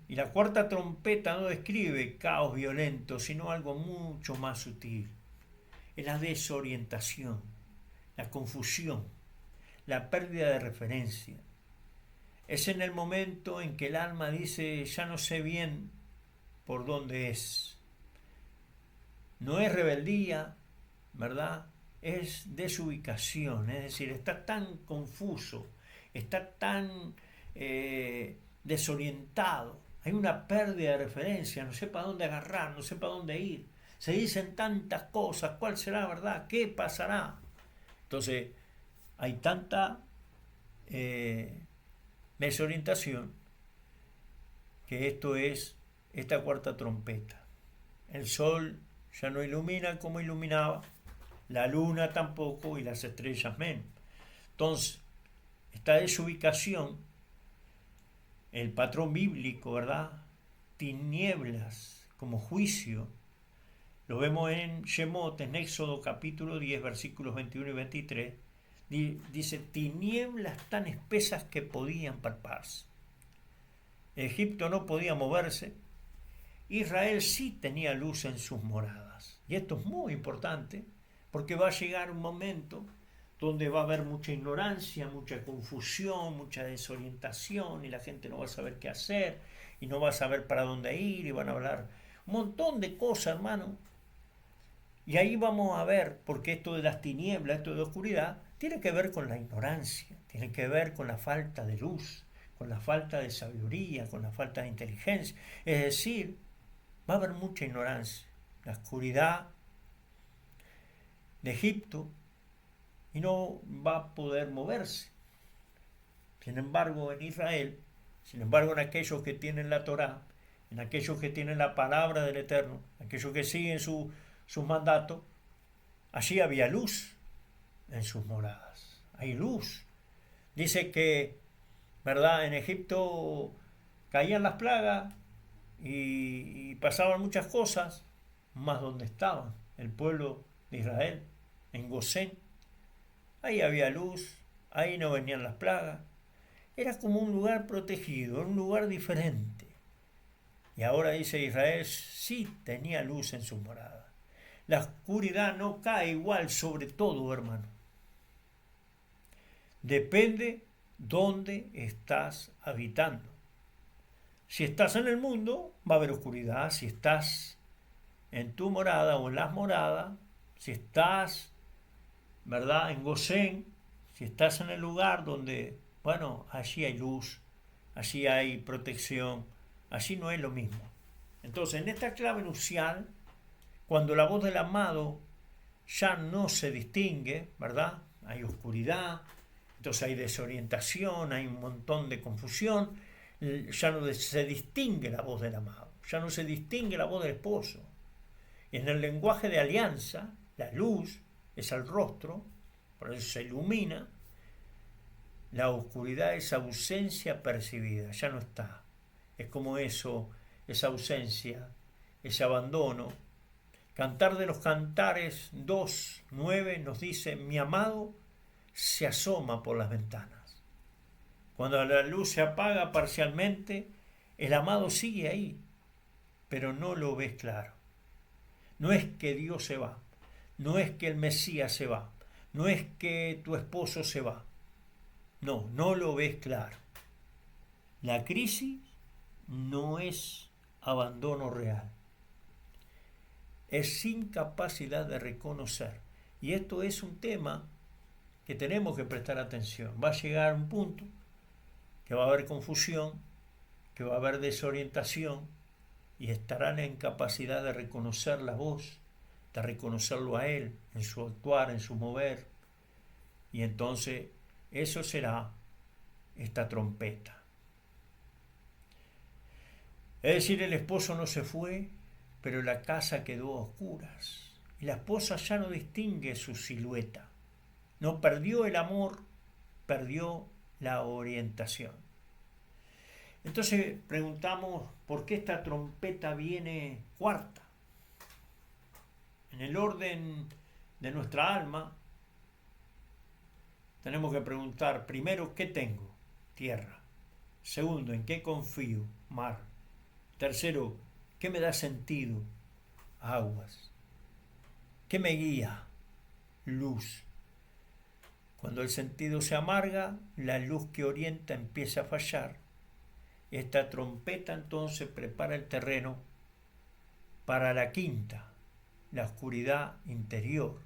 Y la cuarta trompeta no describe caos violento, sino algo mucho más sutil. Es la desorientación, la confusión, la pérdida de referencia. Es en el momento en que el alma dice, ya no sé bien por dónde es. No es rebeldía, ¿verdad? Es desubicación, es decir, está tan confuso, está tan desorientado. Hay una pérdida de referencia, no sé para dónde agarrar, no sé para dónde ir. Se dicen tantas cosas, ¿cuál será la verdad? ¿Qué pasará? Entonces, hay tanta desorientación que esto es esta cuarta trompeta. El sol ya no ilumina como iluminaba, la luna tampoco y las estrellas menos. Entonces, esta desubicación, el patrón bíblico, ¿verdad? Tinieblas como juicio, lo vemos en Shemot, en Éxodo capítulo 10, versículos 21 y 23, dice, tinieblas tan espesas que podían palparse. Egipto no podía moverse, Israel sí tenía luz en sus moradas. Y esto es muy importante, porque va a llegar un momento donde va a haber mucha ignorancia, mucha confusión, mucha desorientación, y la gente no va a saber qué hacer, y no va a saber para dónde ir, y van a hablar un montón de cosas, hermano. Y ahí vamos a ver, porque esto de las tinieblas, esto de la oscuridad, tiene que ver con la ignorancia, tiene que ver con la falta de luz, con la falta de sabiduría, con la falta de inteligencia. Es decir, va a haber mucha ignorancia, la oscuridad de Egipto, y no va a poder moverse. Sin embargo, en Israel, sin embargo, en aquellos que tienen la Torá, en aquellos que tienen la palabra del Eterno, aquellos que siguen sus mandatos, allí había luz en sus moradas. Hay luz. Dice que, ¿verdad? En Egipto caían las plagas y pasaban muchas cosas, más donde estaban el pueblo de Israel, en Gosén. Ahí había luz, ahí no venían las plagas. Era como un lugar protegido, un lugar diferente. Y ahora dice Israel, sí tenía luz en su morada. La oscuridad no cae igual sobre todo, hermano. Depende dónde estás habitando. Si estás en el mundo, va a haber oscuridad. Si estás en tu morada o en las moradas, si estás, ¿verdad?, en Gosén, si estás en el lugar donde, bueno, allí hay luz, allí hay protección, allí no es lo mismo. Entonces, en esta clave nupcial, cuando la voz del amado ya no se distingue, ¿verdad? Hay oscuridad, entonces hay desorientación, hay un montón de confusión, ya no se distingue la voz del amado, ya no se distingue la voz del esposo. Y en el lenguaje de alianza, la luz es el rostro, por eso se ilumina, la oscuridad es ausencia percibida, ya no está. Es como eso, esa ausencia, ese abandono. Cantar de los Cantares 2:9 nos dice, mi amado se asoma por las ventanas. Cuando la luz se apaga parcialmente, el amado sigue ahí, pero no lo ves claro. No es que Dios se va, no es que el Mesías se va, no es que tu esposo se va. No, no lo ves claro. La crisis no es abandono real, es incapacidad de reconocer. Y esto es un tema que tenemos que prestar atención. Va a llegar un punto que va a haber confusión, que va a haber desorientación y estarán en capacidad de reconocer la voz, de reconocerlo a Él en su actuar, en su mover. Y entonces eso será esta trompeta. Es decir, el esposo no se fue, pero la casa quedó a oscuras. Y la esposa ya no distingue su silueta. No perdió el amor, perdió la orientación. Entonces preguntamos por qué esta trompeta viene cuarta. En el orden de nuestra alma, tenemos que preguntar, primero, ¿qué tengo? Tierra. Segundo, ¿en qué confío? Mar. Tercero, ¿qué me da sentido? Aguas. ¿Qué me guía? Luz. Cuando el sentido se amarga, la luz que orienta empieza a fallar. Esta trompeta entonces prepara el terreno para la quinta, la oscuridad interior.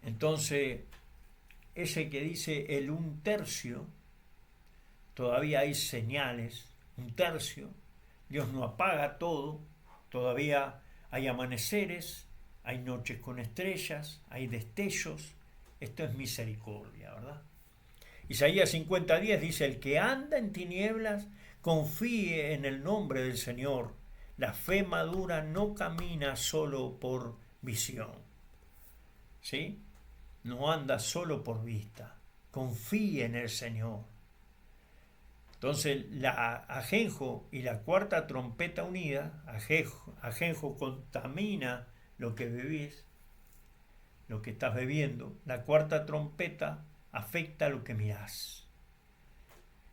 Entonces, ese que dice el 1/3, todavía hay señales, 1/3, Dios no apaga todo, todavía hay amaneceres, hay noches con estrellas, hay destellos. Esto es misericordia, ¿verdad? Isaías 50:10 dice, el que anda en tinieblas, confíe en el nombre del Señor. La fe madura no camina solo por visión, ¿sí? No anda solo por vista, confíe en el Señor. Entonces, la ajenjo y la cuarta trompeta unida, ajenjo contamina lo que bebés, lo que estás bebiendo. La cuarta trompeta afecta lo que mirás.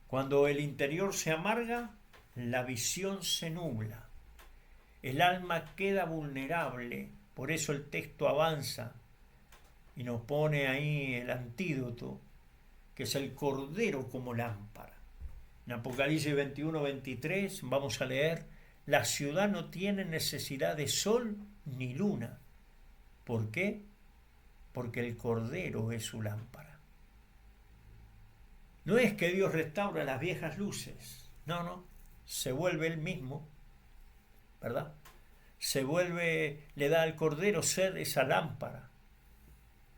Cuando el interior se amarga, la visión se nubla. El alma queda vulnerable. Por eso el texto avanza y nos pone ahí el antídoto, que es el cordero como lámpara. En Apocalipsis 21:23 vamos a leer, la ciudad no tiene necesidad de sol ni luna. ¿Por qué? Porque el cordero es su lámpara. No es que Dios restaura las viejas luces, no, se vuelve Él mismo, ¿verdad? Le da al cordero ser esa lámpara,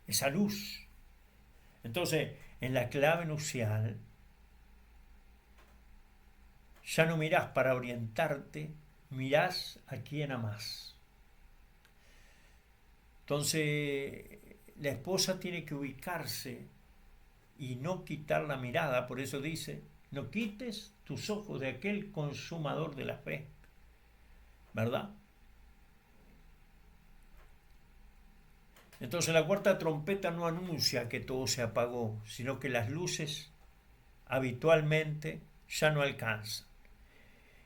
esa luz. Entonces, en la clave nupcial, ya no mirás para orientarte, mirás a quién amás. Entonces, la esposa tiene que ubicarse y no quitar la mirada, por eso dice, no quites tus ojos de aquel consumador de la fe, ¿verdad? Entonces la cuarta trompeta no anuncia que todo se apagó, sino que las luces habitualmente ya no alcanzan.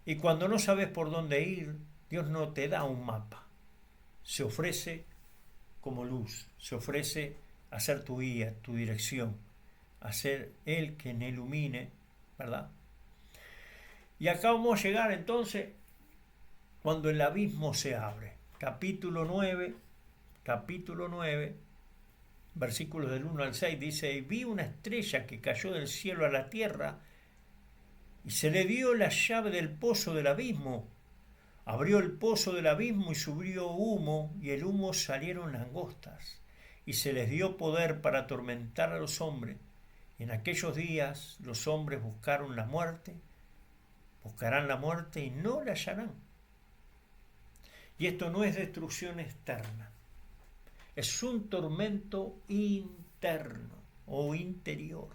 Y cuando no sabes por dónde ir, Dios no te da un mapa. Se ofrece como luz, se ofrece a ser tu guía, tu dirección, a ser Él quien ilumine, ¿verdad? Y acá vamos a llegar entonces cuando el abismo se abre. Capítulo 9, versículos del 1 al 6, dice, y vi una estrella que cayó del cielo a la tierra, y se le dio la llave del pozo del abismo. Abrió el pozo del abismo y subió humo, y el humo salieron langostas, y se les dio poder para atormentar a los hombres. Y en aquellos días los hombres buscarán la muerte y no la hallarán. Y esto no es destrucción externa, es un tormento interno o interior.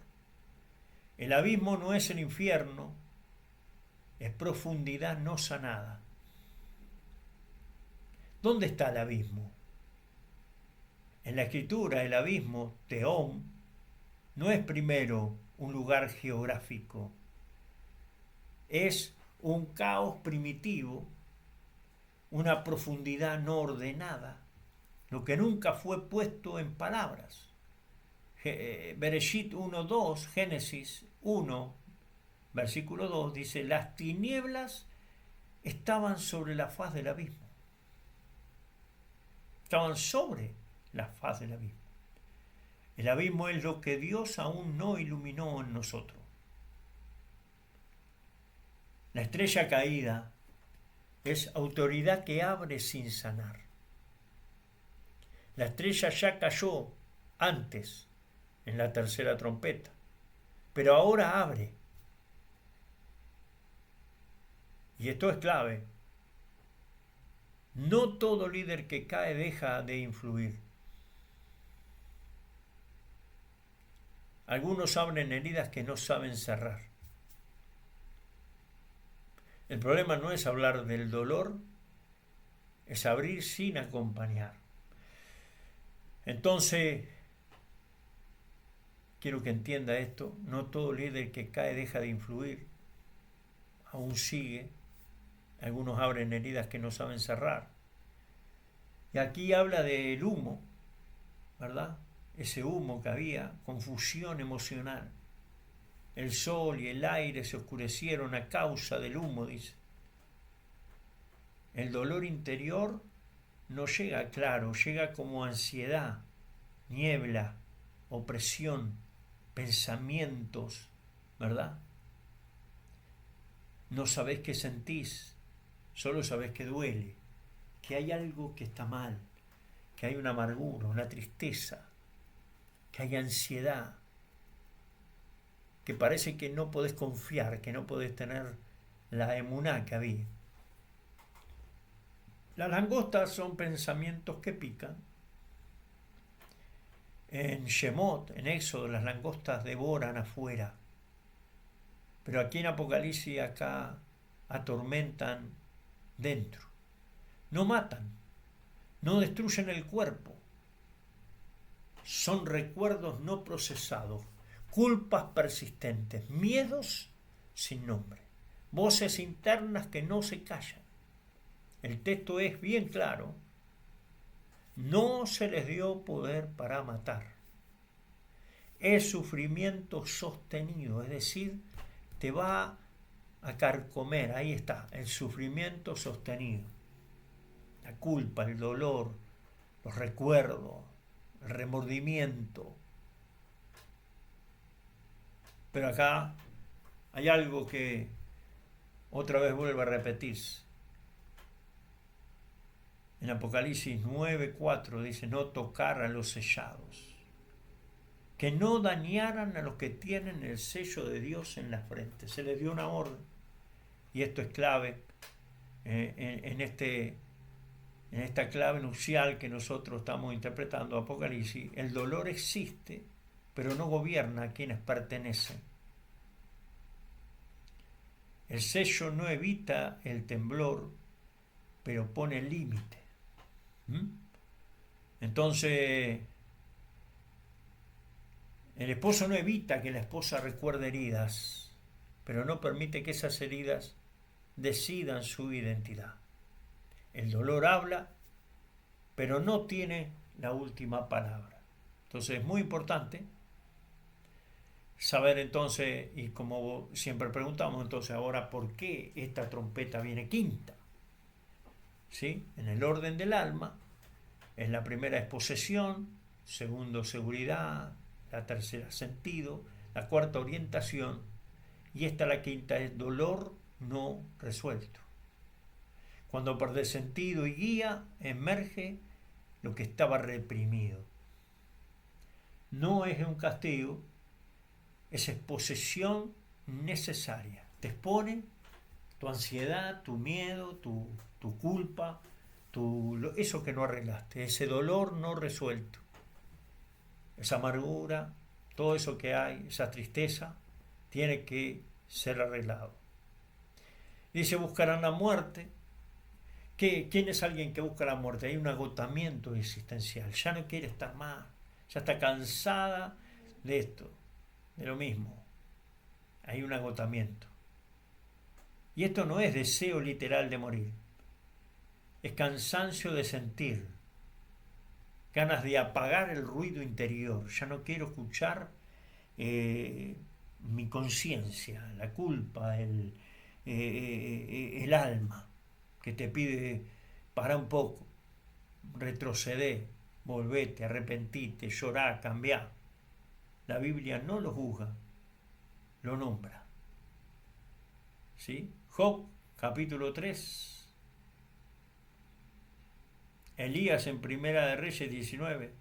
El abismo no es el infierno, es profundidad no sanada. ¿Dónde está el abismo? En la escritura el abismo, Tehom, no es primero un lugar geográfico, es un caos primitivo, una profundidad no ordenada, lo que nunca fue puesto en palabras. Bereshit 1:2, Génesis 1, versículo 2, dice, las tinieblas estaban sobre la faz del abismo. Estaban sobre la faz del abismo. El abismo es lo que Dios aún no iluminó en nosotros. La estrella caída es autoridad que abre sin sanar. La estrella ya cayó antes, en la tercera trompeta, pero ahora abre. Y esto es clave. No todo líder que cae deja de influir. Algunos abren heridas que no saben cerrar. El problema no es hablar del dolor, es abrir sin acompañar. Entonces, quiero que entienda esto, no todo líder que cae deja de influir, aún sigue. Algunos abren heridas que no saben cerrar. Y aquí habla del humo, ¿verdad? Ese humo que había, confusión emocional. El sol y el aire se oscurecieron a causa del humo, dice. El dolor interior no llega claro, llega como ansiedad, niebla, opresión, pensamientos, ¿verdad? No sabés qué sentís, solo sabés que duele, que hay algo que está mal, que hay una amargura, una tristeza, que hay ansiedad, que parece que no podés confiar, que no podés tener la emuná que había. Las langostas son pensamientos que pican. En Shemot, en Éxodo, las langostas devoran afuera. Pero aquí en Apocalipsis, acá, atormentan dentro. No matan, no destruyen el cuerpo. Son recuerdos no procesados, culpas persistentes, miedos sin nombre, voces internas que no se callan. El texto es bien claro. No se les dio poder para matar. Es sufrimiento sostenido, es decir, te va a carcomer, ahí está, el sufrimiento sostenido. La culpa, el dolor, los recuerdos, el remordimiento. Pero acá hay algo que otra vez vuelve a repetirse. En Apocalipsis 9:4 dice, no tocar a los sellados. que no dañaran a los que tienen el sello de Dios en la frente. Se les dio una orden, y esto es clave en esta clave nupcial que nosotros estamos interpretando, Apocalipsis. El dolor existe, pero no gobierna a quienes pertenecen. El sello no evita el temblor, pero pone límite. Entonces, el esposo no evita que la esposa recuerde heridas, pero no permite que esas heridas decidan su identidad. El dolor habla, pero no tiene la última palabra. Entonces es muy importante saber entonces, y como siempre preguntamos, entonces ahora, ¿por qué esta trompeta viene quinta? ¿Sí? En el orden del alma, en la primera es posesión, segundo seguridad, la tercera sentido, la cuarta orientación, y esta la quinta es dolor no resuelto. Cuando perdés sentido y guía, emerge lo que estaba reprimido. No es un castigo, es exposición necesaria. Te expone tu ansiedad, tu miedo, tu culpa, eso que no arreglaste, ese dolor no resuelto, esa amargura, todo eso que hay, esa tristeza, tiene que ser arreglado. Dice, buscarán la muerte. ¿Quién es alguien que busca la muerte? Hay un agotamiento existencial, ya no quiere estar más, ya está cansada de esto, de lo mismo. Hay un agotamiento. Y esto no es deseo literal de morir, es cansancio de sentir, ganas de apagar el ruido interior. Ya no quiero escuchar mi conciencia, la culpa, el alma que te pide: para un poco, retroceder, volvete, arrepentite, llorar, cambiar. La Biblia no lo juzga, lo nombra. ¿Sí? Job, capítulo 3. Elías en Primera de Reyes 19.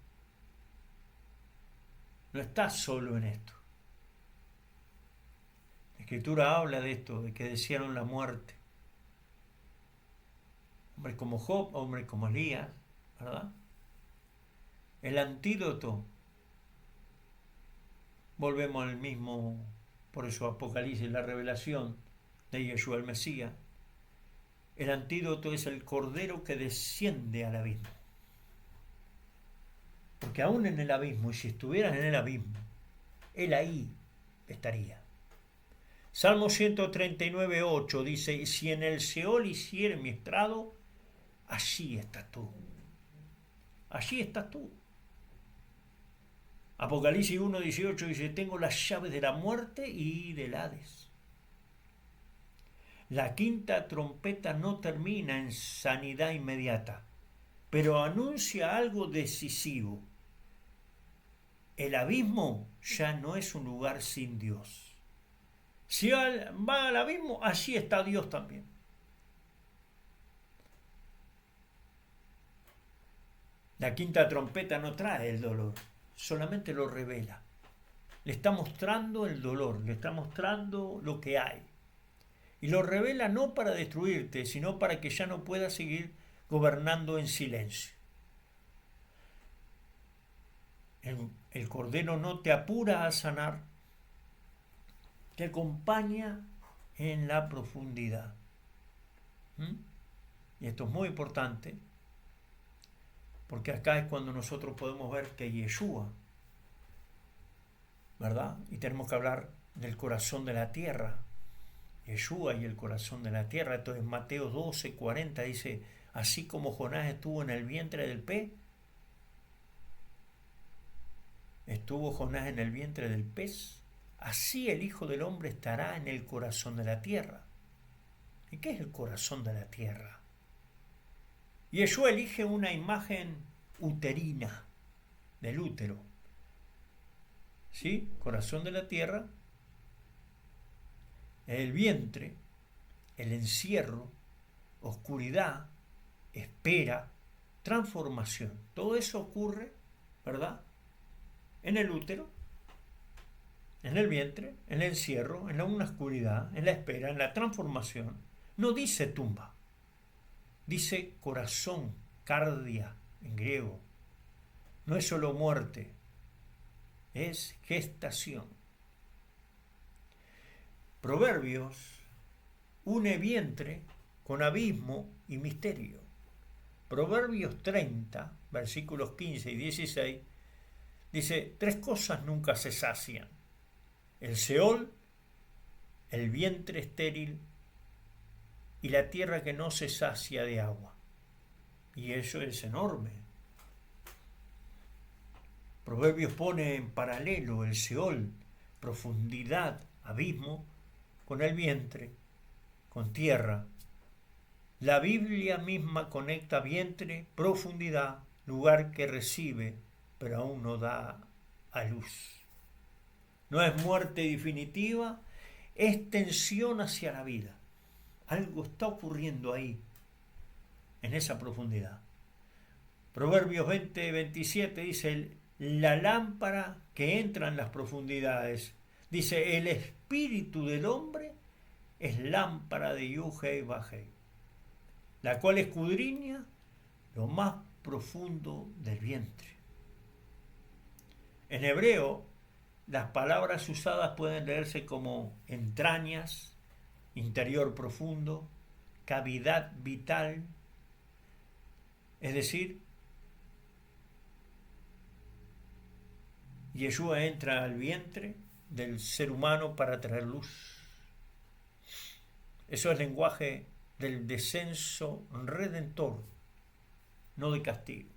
No está solo en esto. La Escritura habla de esto, de que desearon la muerte. Hombres como Job, hombres como Elías, ¿verdad? El antídoto, volvemos al mismo, por eso Apocalipsis, la revelación de Yeshua el Mesías. El antídoto es el cordero que desciende al abismo. Porque aún en el abismo, y si estuvieras en el abismo, él ahí estaría. Salmo 139:8 dice: y si en el Seol hiciere mi estrado, allí estás tú. Allí estás tú. Apocalipsis 1:18 dice: tengo las llaves de la muerte y del Hades. La quinta trompeta no termina en sanidad inmediata, pero anuncia algo decisivo. El abismo ya no es un lugar sin Dios. Si va al abismo, allí está Dios también. La quinta trompeta no trae el dolor, solamente lo revela. Le está mostrando el dolor, le está mostrando lo que hay. Y lo revela no para destruirte, sino para que ya no puedas seguir gobernando en silencio. El Cordero no te apura a sanar, te acompaña en la profundidad. Y esto es muy importante, porque acá es cuando nosotros podemos ver que Yeshua, ¿verdad? Y tenemos que hablar del corazón de la tierra. Yeshua y el corazón de la tierra. Entonces Mateo 12:40 dice: así como Jonás estuvo en el vientre del pez, estuvo Jonás en el vientre del pez, así el Hijo del Hombre estará en el corazón de la tierra. ¿Y qué es el corazón de la tierra? Yeshua elige una imagen uterina, del útero. ¿Sí? Corazón de la tierra, el vientre, el encierro, oscuridad, espera, transformación. Todo eso ocurre, ¿verdad?, en el útero, en el vientre, en el encierro, en la una oscuridad, en la espera, en la transformación. No dice tumba, dice corazón, cardia en griego. No es solo muerte, es gestación. Proverbios une vientre con abismo y misterio. Proverbios 30, versículos 15 y 16, dice, 3 cosas nunca se sacian: el Seol, el vientre estéril y la tierra que no se sacia de agua. Y eso es enorme. Proverbios pone en paralelo el Seol, profundidad, abismo, con el vientre, con tierra. La Biblia misma conecta vientre, profundidad, lugar que recibe, pero aún no da a luz. No es muerte definitiva, es tensión hacia la vida. Algo está ocurriendo ahí, en esa profundidad. Proverbios 20:27 dice, la lámpara que entra en las profundidades. Dice, el espíritu del hombre es lámpara de Yuhei Bajei, la cual escudriña lo más profundo del vientre. En hebreo, las palabras usadas pueden leerse como entrañas, interior profundo, cavidad vital, es decir, Yeshua entra al vientre del ser humano para traer luz. Eso es lenguaje del descenso redentor, no de castigo.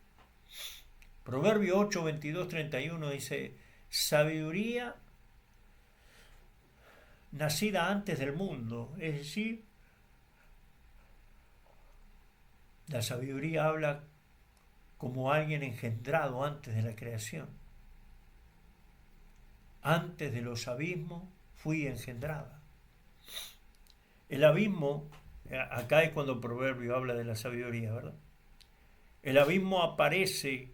Proverbio 8, 22, 31 dice, sabiduría nacida antes del mundo, es decir, la sabiduría habla como alguien engendrado antes de la creación. Antes de los abismos fui engendrada. El abismo, acá es cuando Proverbio habla de la sabiduría, ¿verdad? El abismo aparece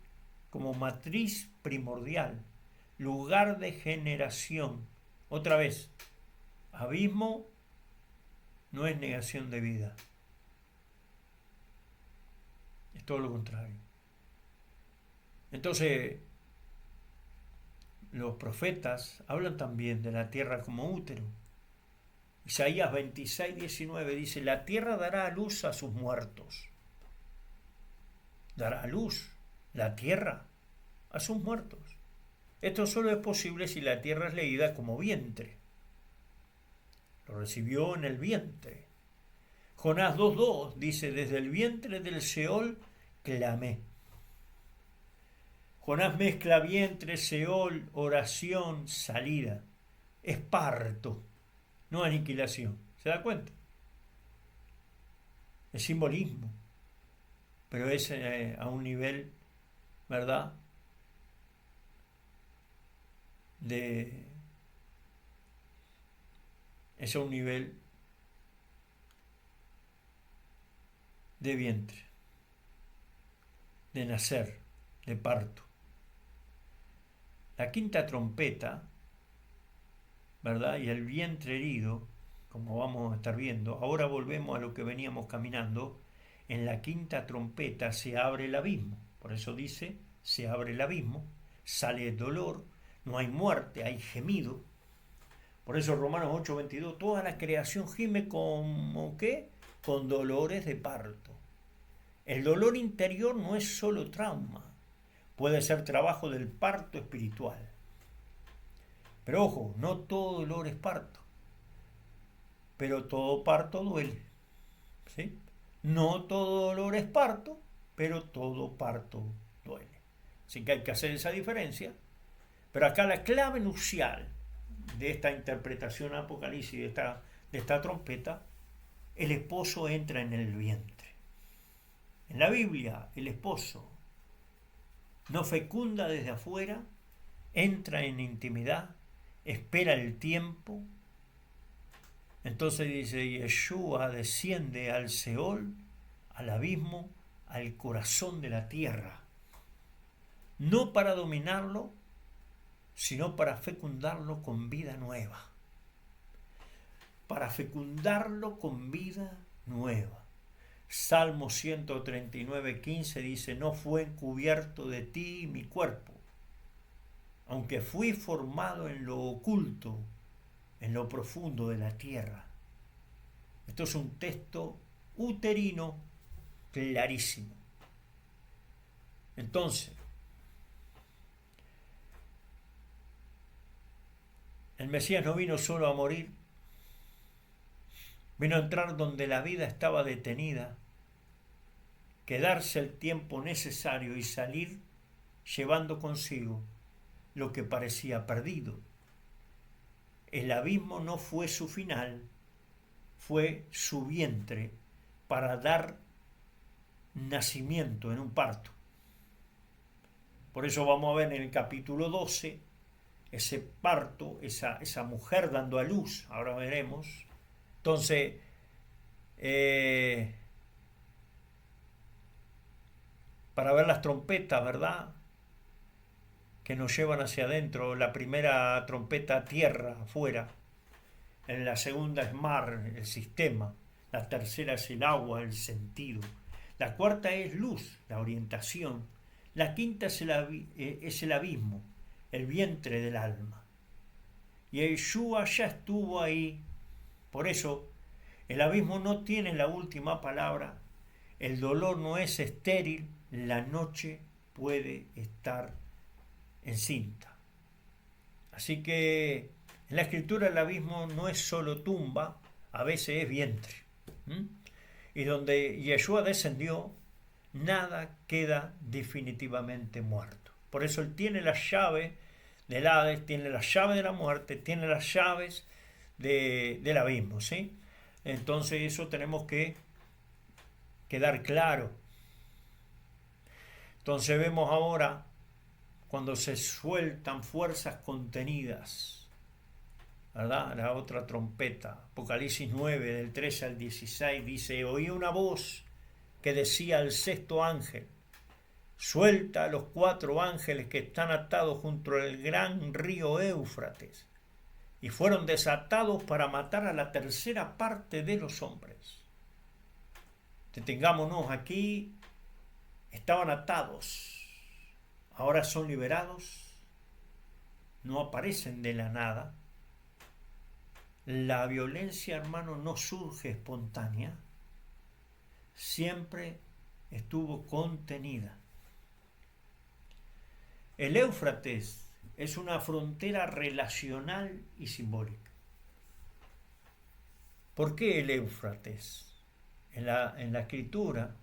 como matriz primordial, lugar de generación. Otra vez, abismo no es negación de vida. Es todo lo contrario. Entonces, los profetas hablan también de la tierra como útero. Isaías 26, 19 dice, la tierra dará a luz a sus muertos. Dará a luz la tierra a sus muertos. Esto solo es posible si la tierra es leída como vientre. Lo recibió en el vientre. Jonás 2.2 dice, desde el vientre del Seol clamé. Jonás mezcla vientre, Seol, oración, salida. Es parto, no aniquilación. ¿Se da cuenta? Es simbolismo, pero es a un nivel, ¿verdad?, es a un nivel de vientre, de nacer, de parto. La quinta trompeta, ¿verdad?, y el vientre herido, como vamos a estar viendo, ahora volvemos a lo que veníamos caminando. En la quinta trompeta se abre el abismo, por eso dice, se abre el abismo, sale el dolor, no hay muerte, hay gemido. Por eso Romanos 8:22, toda la creación gime como ¿qué? Con dolores de parto. El dolor interior no es solo trauma, puede ser trabajo del parto espiritual. Pero ojo, no todo dolor es parto, pero todo parto duele, ¿sí? No todo dolor es parto, pero todo parto duele. Así que hay que hacer esa diferencia. Pero acá la clave nupcial de esta interpretación apocalipsis de esta trompeta, el esposo entra en el vientre. En la Biblia, el esposo no fecunda desde afuera, entra en intimidad, espera el tiempo. Entonces dice, Yeshua desciende al Seol, al abismo, al corazón de la tierra. No para dominarlo, sino para fecundarlo con vida nueva. Para fecundarlo con vida nueva. Salmo 139:15 dice: no fue encubierto de ti mi cuerpo, aunque fui formado en lo oculto, en lo profundo de la tierra. Esto es un texto uterino clarísimo. Entonces, el Mesías no vino solo a morir, vino a entrar donde la vida estaba detenida, quedarse el tiempo necesario y salir llevando consigo lo que parecía perdido. El abismo no fue su final, fue su vientre para dar nacimiento en un parto. Por eso vamos a ver en el capítulo 12 ese parto, esa mujer dando a luz, ahora veremos. Entonces, para ver las trompetas, ¿verdad?, que nos llevan hacia adentro. La primera trompeta, tierra, afuera. La segunda es mar, el sistema. La tercera es el agua, el sentido. La cuarta es luz, la orientación. La quinta es el abismo, el vientre del alma. Y Yeshua ya estuvo ahí. Por eso, el abismo no tiene la última palabra. El dolor no es estéril. La noche puede estar encinta. Así que en la escritura el abismo no es solo tumba, a veces es vientre. Y donde Yeshua descendió, nada queda definitivamente muerto. Por eso él tiene la llave del Hades, tiene la llave de la muerte, tiene las llaves del abismo, ¿sí? Entonces eso tenemos que quedar claro. Entonces vemos ahora cuando se sueltan fuerzas contenidas, ¿verdad? La otra trompeta, Apocalipsis 9, del 13 al 16, dice: oí una voz que decía al sexto ángel: suelta a los 4 ángeles que están atados junto al gran río Éufrates, y fueron desatados para matar a la tercera parte de los hombres. Detengámonos aquí. Estaban atados, ahora son liberados, no aparecen de la nada. La violencia, hermano, no surge espontánea, siempre estuvo contenida. El Éufrates es una frontera relacional y simbólica. ¿Por qué el Éufrates? En la escritura,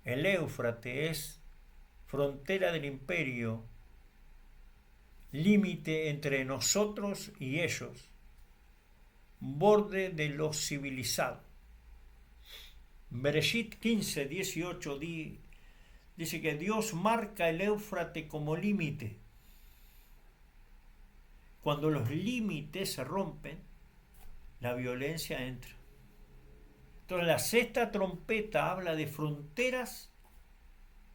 el Éufrates es frontera del imperio, límite entre nosotros y ellos, borde de lo civilizado. Bereshit 15, 18 dice que Dios marca el Éufrates como límite. Cuando los límites se rompen, la violencia entra. Entonces la sexta trompeta habla de fronteras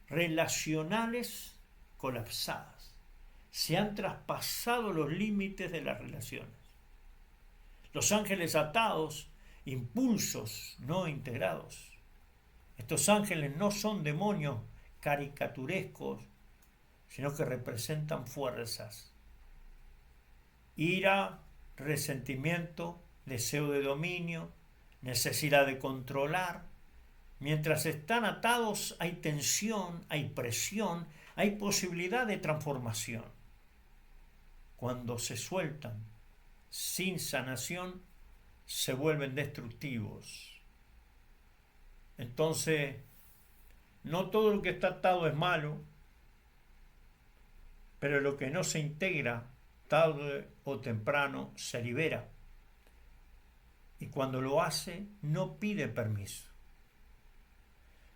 relacionales colapsadas. Se han traspasado los límites de las relaciones. Los ángeles atados, impulsos no integrados. Estos ángeles no son demonios caricaturescos, sino que representan fuerzas. Ira, resentimiento, deseo de dominio, necesidad de controlar. Mientras están atados hay tensión, hay presión, hay posibilidad de transformación. Cuando se sueltan sin sanación, se vuelven destructivos. Entonces, no todo lo que está atado es malo, pero lo que no se integra, tarde o temprano, se libera. Y cuando lo hace, no pide permiso.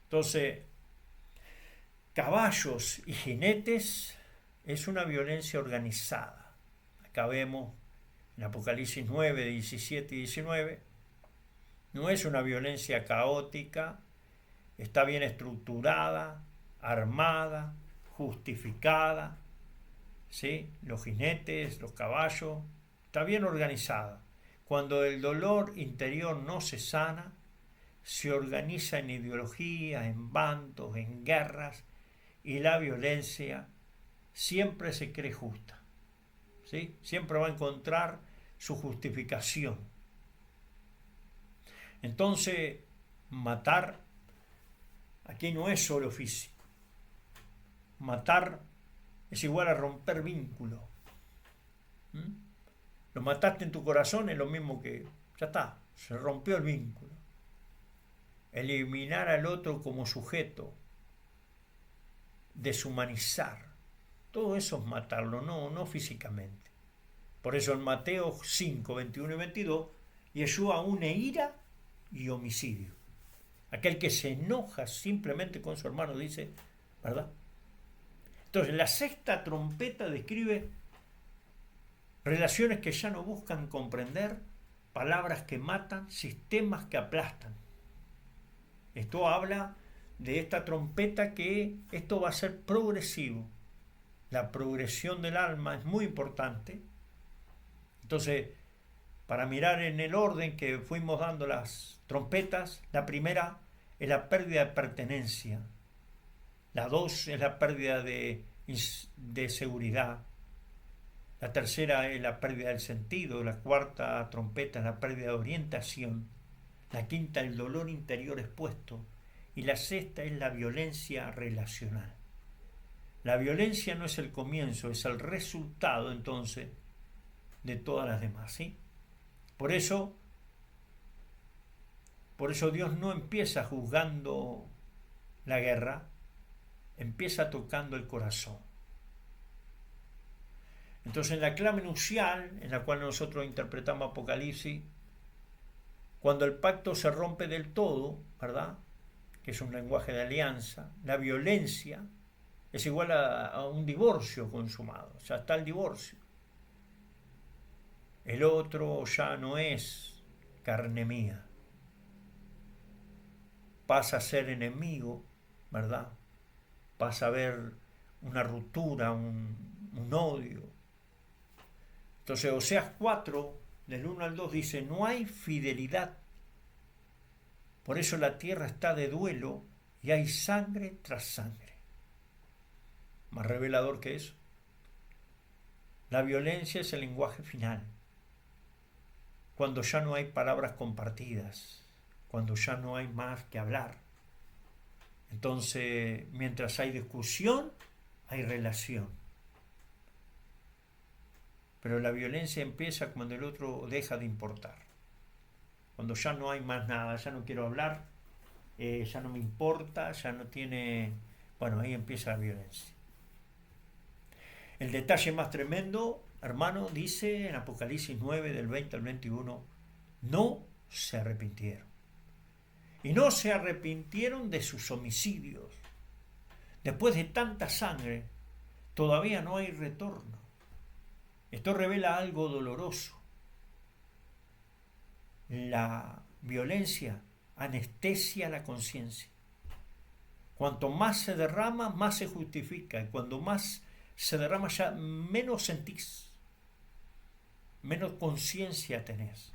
Entonces, caballos y jinetes es una violencia organizada. Acá vemos en Apocalipsis 9, 17 y 19. No es una violencia caótica, está bien estructurada, armada, justificada. ¿sí? Los jinetes, los caballos, está bien organizada. Cuando el dolor interior no se sana, se organiza en ideologías, en bandos, en guerras, y la violencia siempre se cree justa, ¿sí? Siempre va a encontrar su justificación. Entonces, matar aquí no es solo físico. Matar es igual a romper vínculos. Lo mataste en tu corazón, es lo mismo que, ya está, se rompió el vínculo. Eliminar al otro como sujeto, deshumanizar, todo eso es matarlo, no físicamente. Por eso en Mateo 5, 21 y 22, Yeshua une ira y homicidio. Aquel que se enoja simplemente con su hermano, dice, ¿verdad? Entonces, la sexta trompeta describe relaciones que ya no buscan comprender, palabras que matan, sistemas que aplastan. Esto habla de esta trompeta, que esto va a ser progresivo. La progresión del alma es muy importante. Entonces, para mirar en el orden que fuimos dando las trompetas, la primera es la pérdida de pertenencia. La 2 es la pérdida de seguridad. La tercera es la pérdida del sentido. La cuarta trompeta es la pérdida de orientación. La quinta, el dolor interior expuesto. Y la sexta es la violencia relacional. La violencia no es el comienzo, es el resultado entonces de todas las demás, ¿sí? Por eso Dios no empieza juzgando la guerra, empieza tocando el corazón. Entonces, en la clave nupcial, en la cual nosotros interpretamos Apocalipsis, cuando el pacto se rompe del todo, ¿verdad?, que es un lenguaje de alianza, la violencia es igual a un divorcio consumado, ya está el divorcio. El otro ya no es carne mía, pasa a ser enemigo, ¿verdad? Pasa a haber una ruptura, un odio. Entonces, Oseas 4, del 1 al 2, dice, no hay fidelidad. Por eso la tierra está de duelo y hay sangre tras sangre. Más revelador que eso. La violencia es el lenguaje final. Cuando ya no hay palabras compartidas, cuando ya no hay más que hablar. Entonces, mientras hay discusión, hay relación. Pero la violencia empieza cuando el otro deja de importar. Cuando ya no hay más nada, ya no quiero hablar, ya no me importa, ya no tiene... Bueno, ahí empieza la violencia. El detalle más tremendo, hermano, dice en Apocalipsis 9, del 20 al 21, no se arrepintieron. Y no se arrepintieron de sus homicidios. Después de tanta sangre, todavía no hay retorno. Esto revela algo doloroso. La violencia anestesia la conciencia. Cuanto más se derrama, más se justifica. Y cuando más se derrama, ya menos sentís, menos conciencia tenés.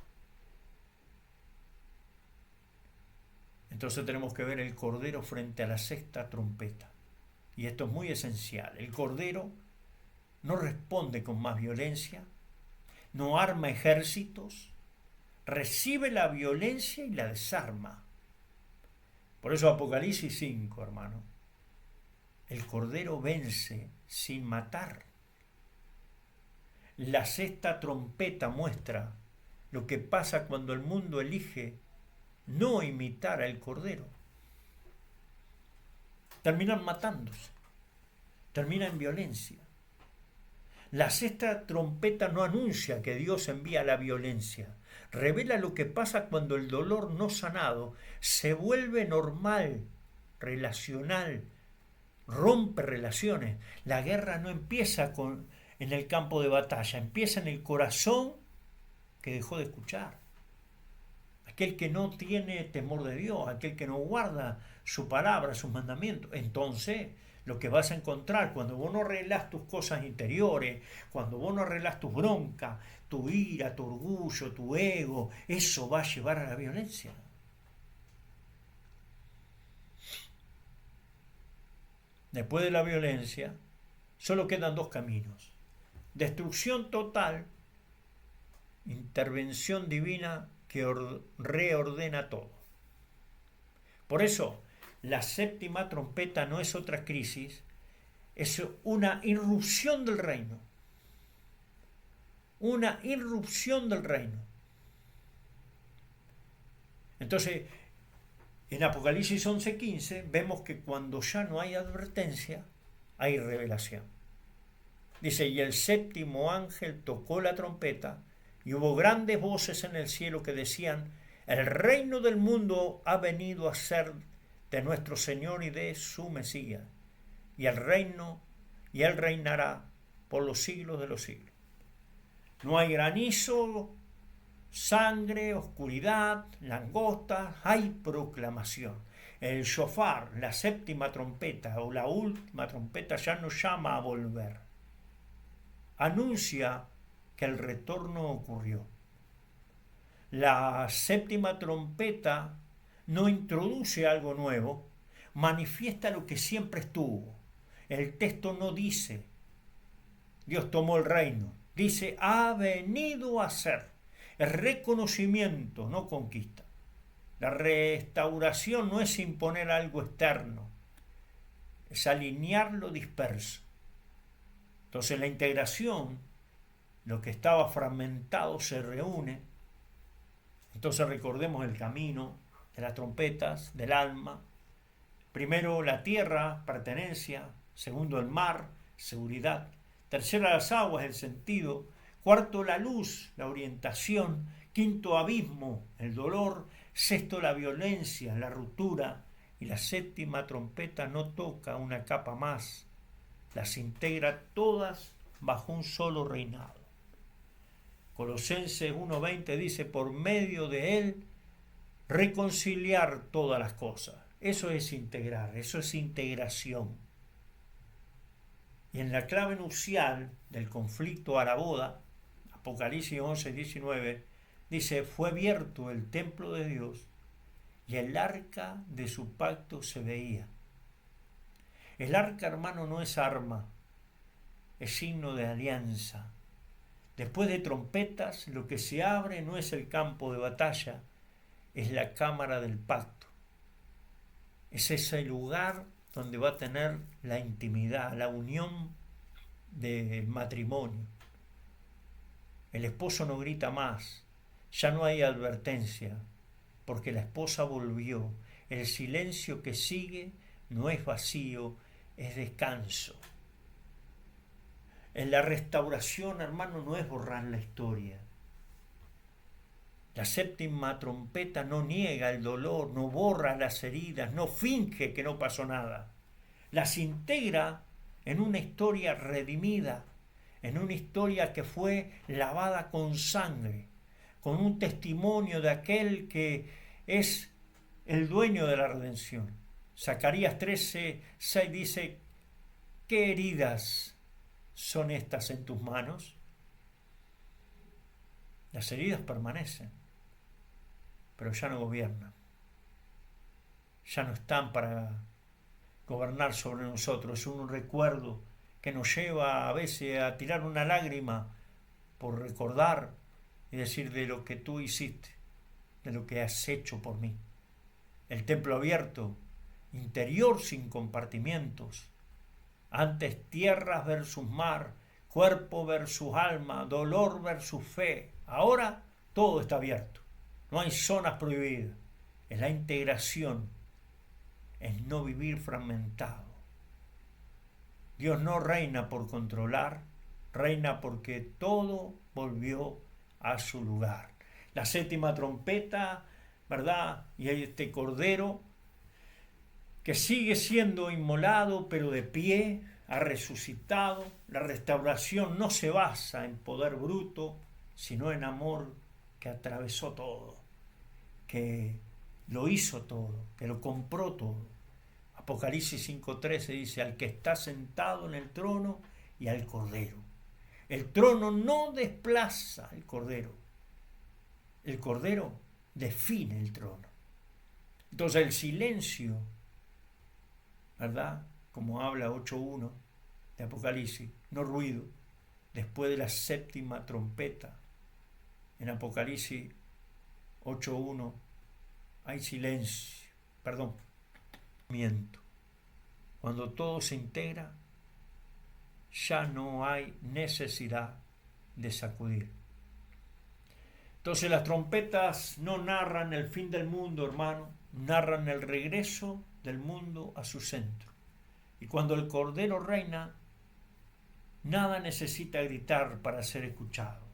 Entonces tenemos que ver el Cordero frente a la sexta trompeta. Y esto es muy esencial. El Cordero no responde con más violencia, no arma ejércitos, recibe la violencia y la desarma. Por eso Apocalipsis 5, hermano. El Cordero vence sin matar. La sexta trompeta muestra lo que pasa cuando el mundo elige no imitar al Cordero. Terminan matándose, termina en violencia. La sexta trompeta no anuncia que Dios envía la violencia, revela lo que pasa cuando el dolor no sanado se vuelve normal, relacional, rompe relaciones. La guerra no empieza en el campo de batalla, empieza en el corazón que dejó de escuchar. Aquel que no tiene temor de Dios, aquel que no guarda su palabra, sus mandamientos. Entonces, lo que vas a encontrar cuando vos no arreglás tus cosas interiores, cuando vos no arreglás tus broncas, tu ira, tu orgullo, tu ego, eso va a llevar a la violencia. Después de la violencia, solo quedan dos caminos: destrucción total, intervención divina que reordena todo. Por eso, la séptima trompeta no es otra crisis, es una irrupción del reino. Una irrupción del reino. Entonces, en Apocalipsis 11:15 vemos que cuando ya no hay advertencia, hay revelación. Dice, y el séptimo ángel tocó la trompeta, y hubo grandes voces en el cielo que decían, el reino del mundo ha venido a ser de nuestro Señor y de su Mesías, y él reinará por los siglos de los siglos. No hay granizo, sangre, oscuridad, langostas, hay proclamación. El shofar, la séptima trompeta o la última trompeta ya nos llama a volver. Anuncia que el retorno ocurrió. La séptima trompeta no introduce algo nuevo, manifiesta lo que siempre estuvo. El texto no dice, Dios tomó el reino, dice, ha venido a ser. Es reconocimiento, no conquista. La restauración no es imponer algo externo, es alinear lo disperso. Entonces la integración, lo que estaba fragmentado se reúne. Entonces recordemos el camino de las trompetas, del alma. Primero la tierra, pertenencia. Segundo el mar, seguridad. Tercera las aguas, el sentido. Cuarto la luz, la orientación. Quinto abismo, el dolor. Sexto la violencia, la ruptura. Y la séptima trompeta no toca una capa más. Las integra todas bajo un solo reinado. Colosenses 1:20 dice, por medio de él, reconciliar todas las cosas. Eso es integrar, eso es integración. Y en la clave nupcial del conflicto a la boda, Apocalipsis 11:19, dice, fue abierto el templo de Dios y el arca de su pacto se veía. El arca, hermano, no es arma, es signo de alianza. Después de trompetas, lo que se abre no es el campo de batalla, es la cámara del pacto. Es ese lugar donde va a tener la intimidad, la unión del matrimonio. El esposo no grita más, ya no hay advertencia, porque la esposa volvió. El silencio que sigue no es vacío, es descanso. En la restauración, hermano, no es borrar la historia. La séptima trompeta no niega el dolor, no borra las heridas, no finge que no pasó nada. Las integra en una historia redimida, en una historia que fue lavada con sangre, con un testimonio de aquel que es el dueño de la redención. Zacarías 13:6 dice, ¿qué heridas son estas en tus manos? Las heridas permanecen, pero ya no gobiernan. Ya no están para gobernar sobre nosotros. Es un recuerdo que nos lleva a veces a tirar una lágrima por recordar y decir de lo que tú hiciste, de lo que has hecho por mí. El templo abierto, interior sin compartimientos. Antes tierra versus mar, cuerpo versus alma, dolor versus fe. Ahora todo está abierto. No hay zonas prohibidas. Es la integración, es no vivir fragmentado. Dios no reina por controlar, reina porque todo volvió a su lugar. La séptima trompeta, ¿verdad? Y hay este cordero que sigue siendo inmolado, pero de pie, ha resucitado. La restauración no se basa en poder bruto, sino en amor que atravesó todo, que lo hizo todo, que lo compró todo. Apocalipsis 5:13 dice, al que está sentado en el trono y al Cordero. El trono no desplaza el Cordero define el trono. Entonces el silencio, ¿verdad? Como habla 8.1 de Apocalipsis, no ruido, después de la séptima trompeta, en Apocalipsis 8.1 hay silencio, miento. Cuando todo se integra, ya no hay necesidad de sacudir. Entonces las trompetas no narran el fin del mundo, hermano, narran el regreso del mundo a su centro. Y cuando el Cordero reina, nada necesita gritar para ser escuchado.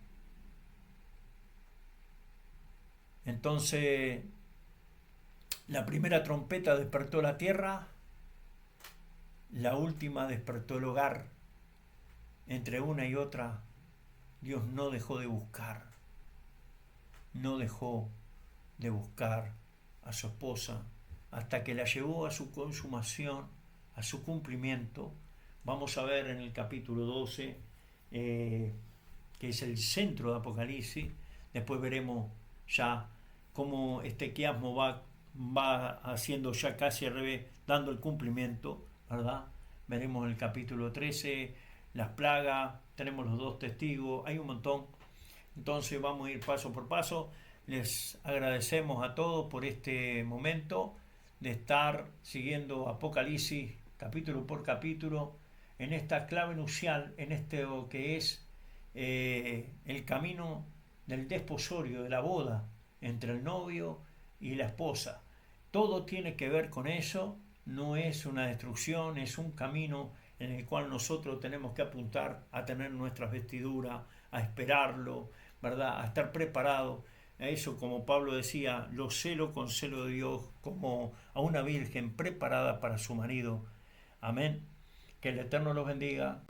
Entonces, la primera trompeta despertó la tierra, la última despertó el hogar. Entre una y otra, Dios no dejó de buscar a su esposa hasta que la llevó a su consumación, a su cumplimiento. Vamos a ver en el capítulo 12, que es el centro de Apocalipsis. Después veremos ya cómo este quiasmo va haciendo ya casi al revés, dando el cumplimiento, ¿verdad? Veremos en el capítulo 13 las plagas, tenemos los 2 testigos, hay un montón. Entonces vamos a ir paso por paso. Les agradecemos a todos por este momento de estar siguiendo Apocalipsis capítulo por capítulo en esta clave nupcial, en este que es el camino del desposorio, de la boda entre el novio y la esposa. Todo tiene que ver con eso, no es una destrucción, es un camino en el cual nosotros tenemos que apuntar a tener nuestras vestiduras, a esperarlo, ¿verdad? A estar preparados. A eso, como Pablo decía, lo celo con celo de Dios, como a una virgen preparada para su marido. Amén. Que el Eterno los bendiga.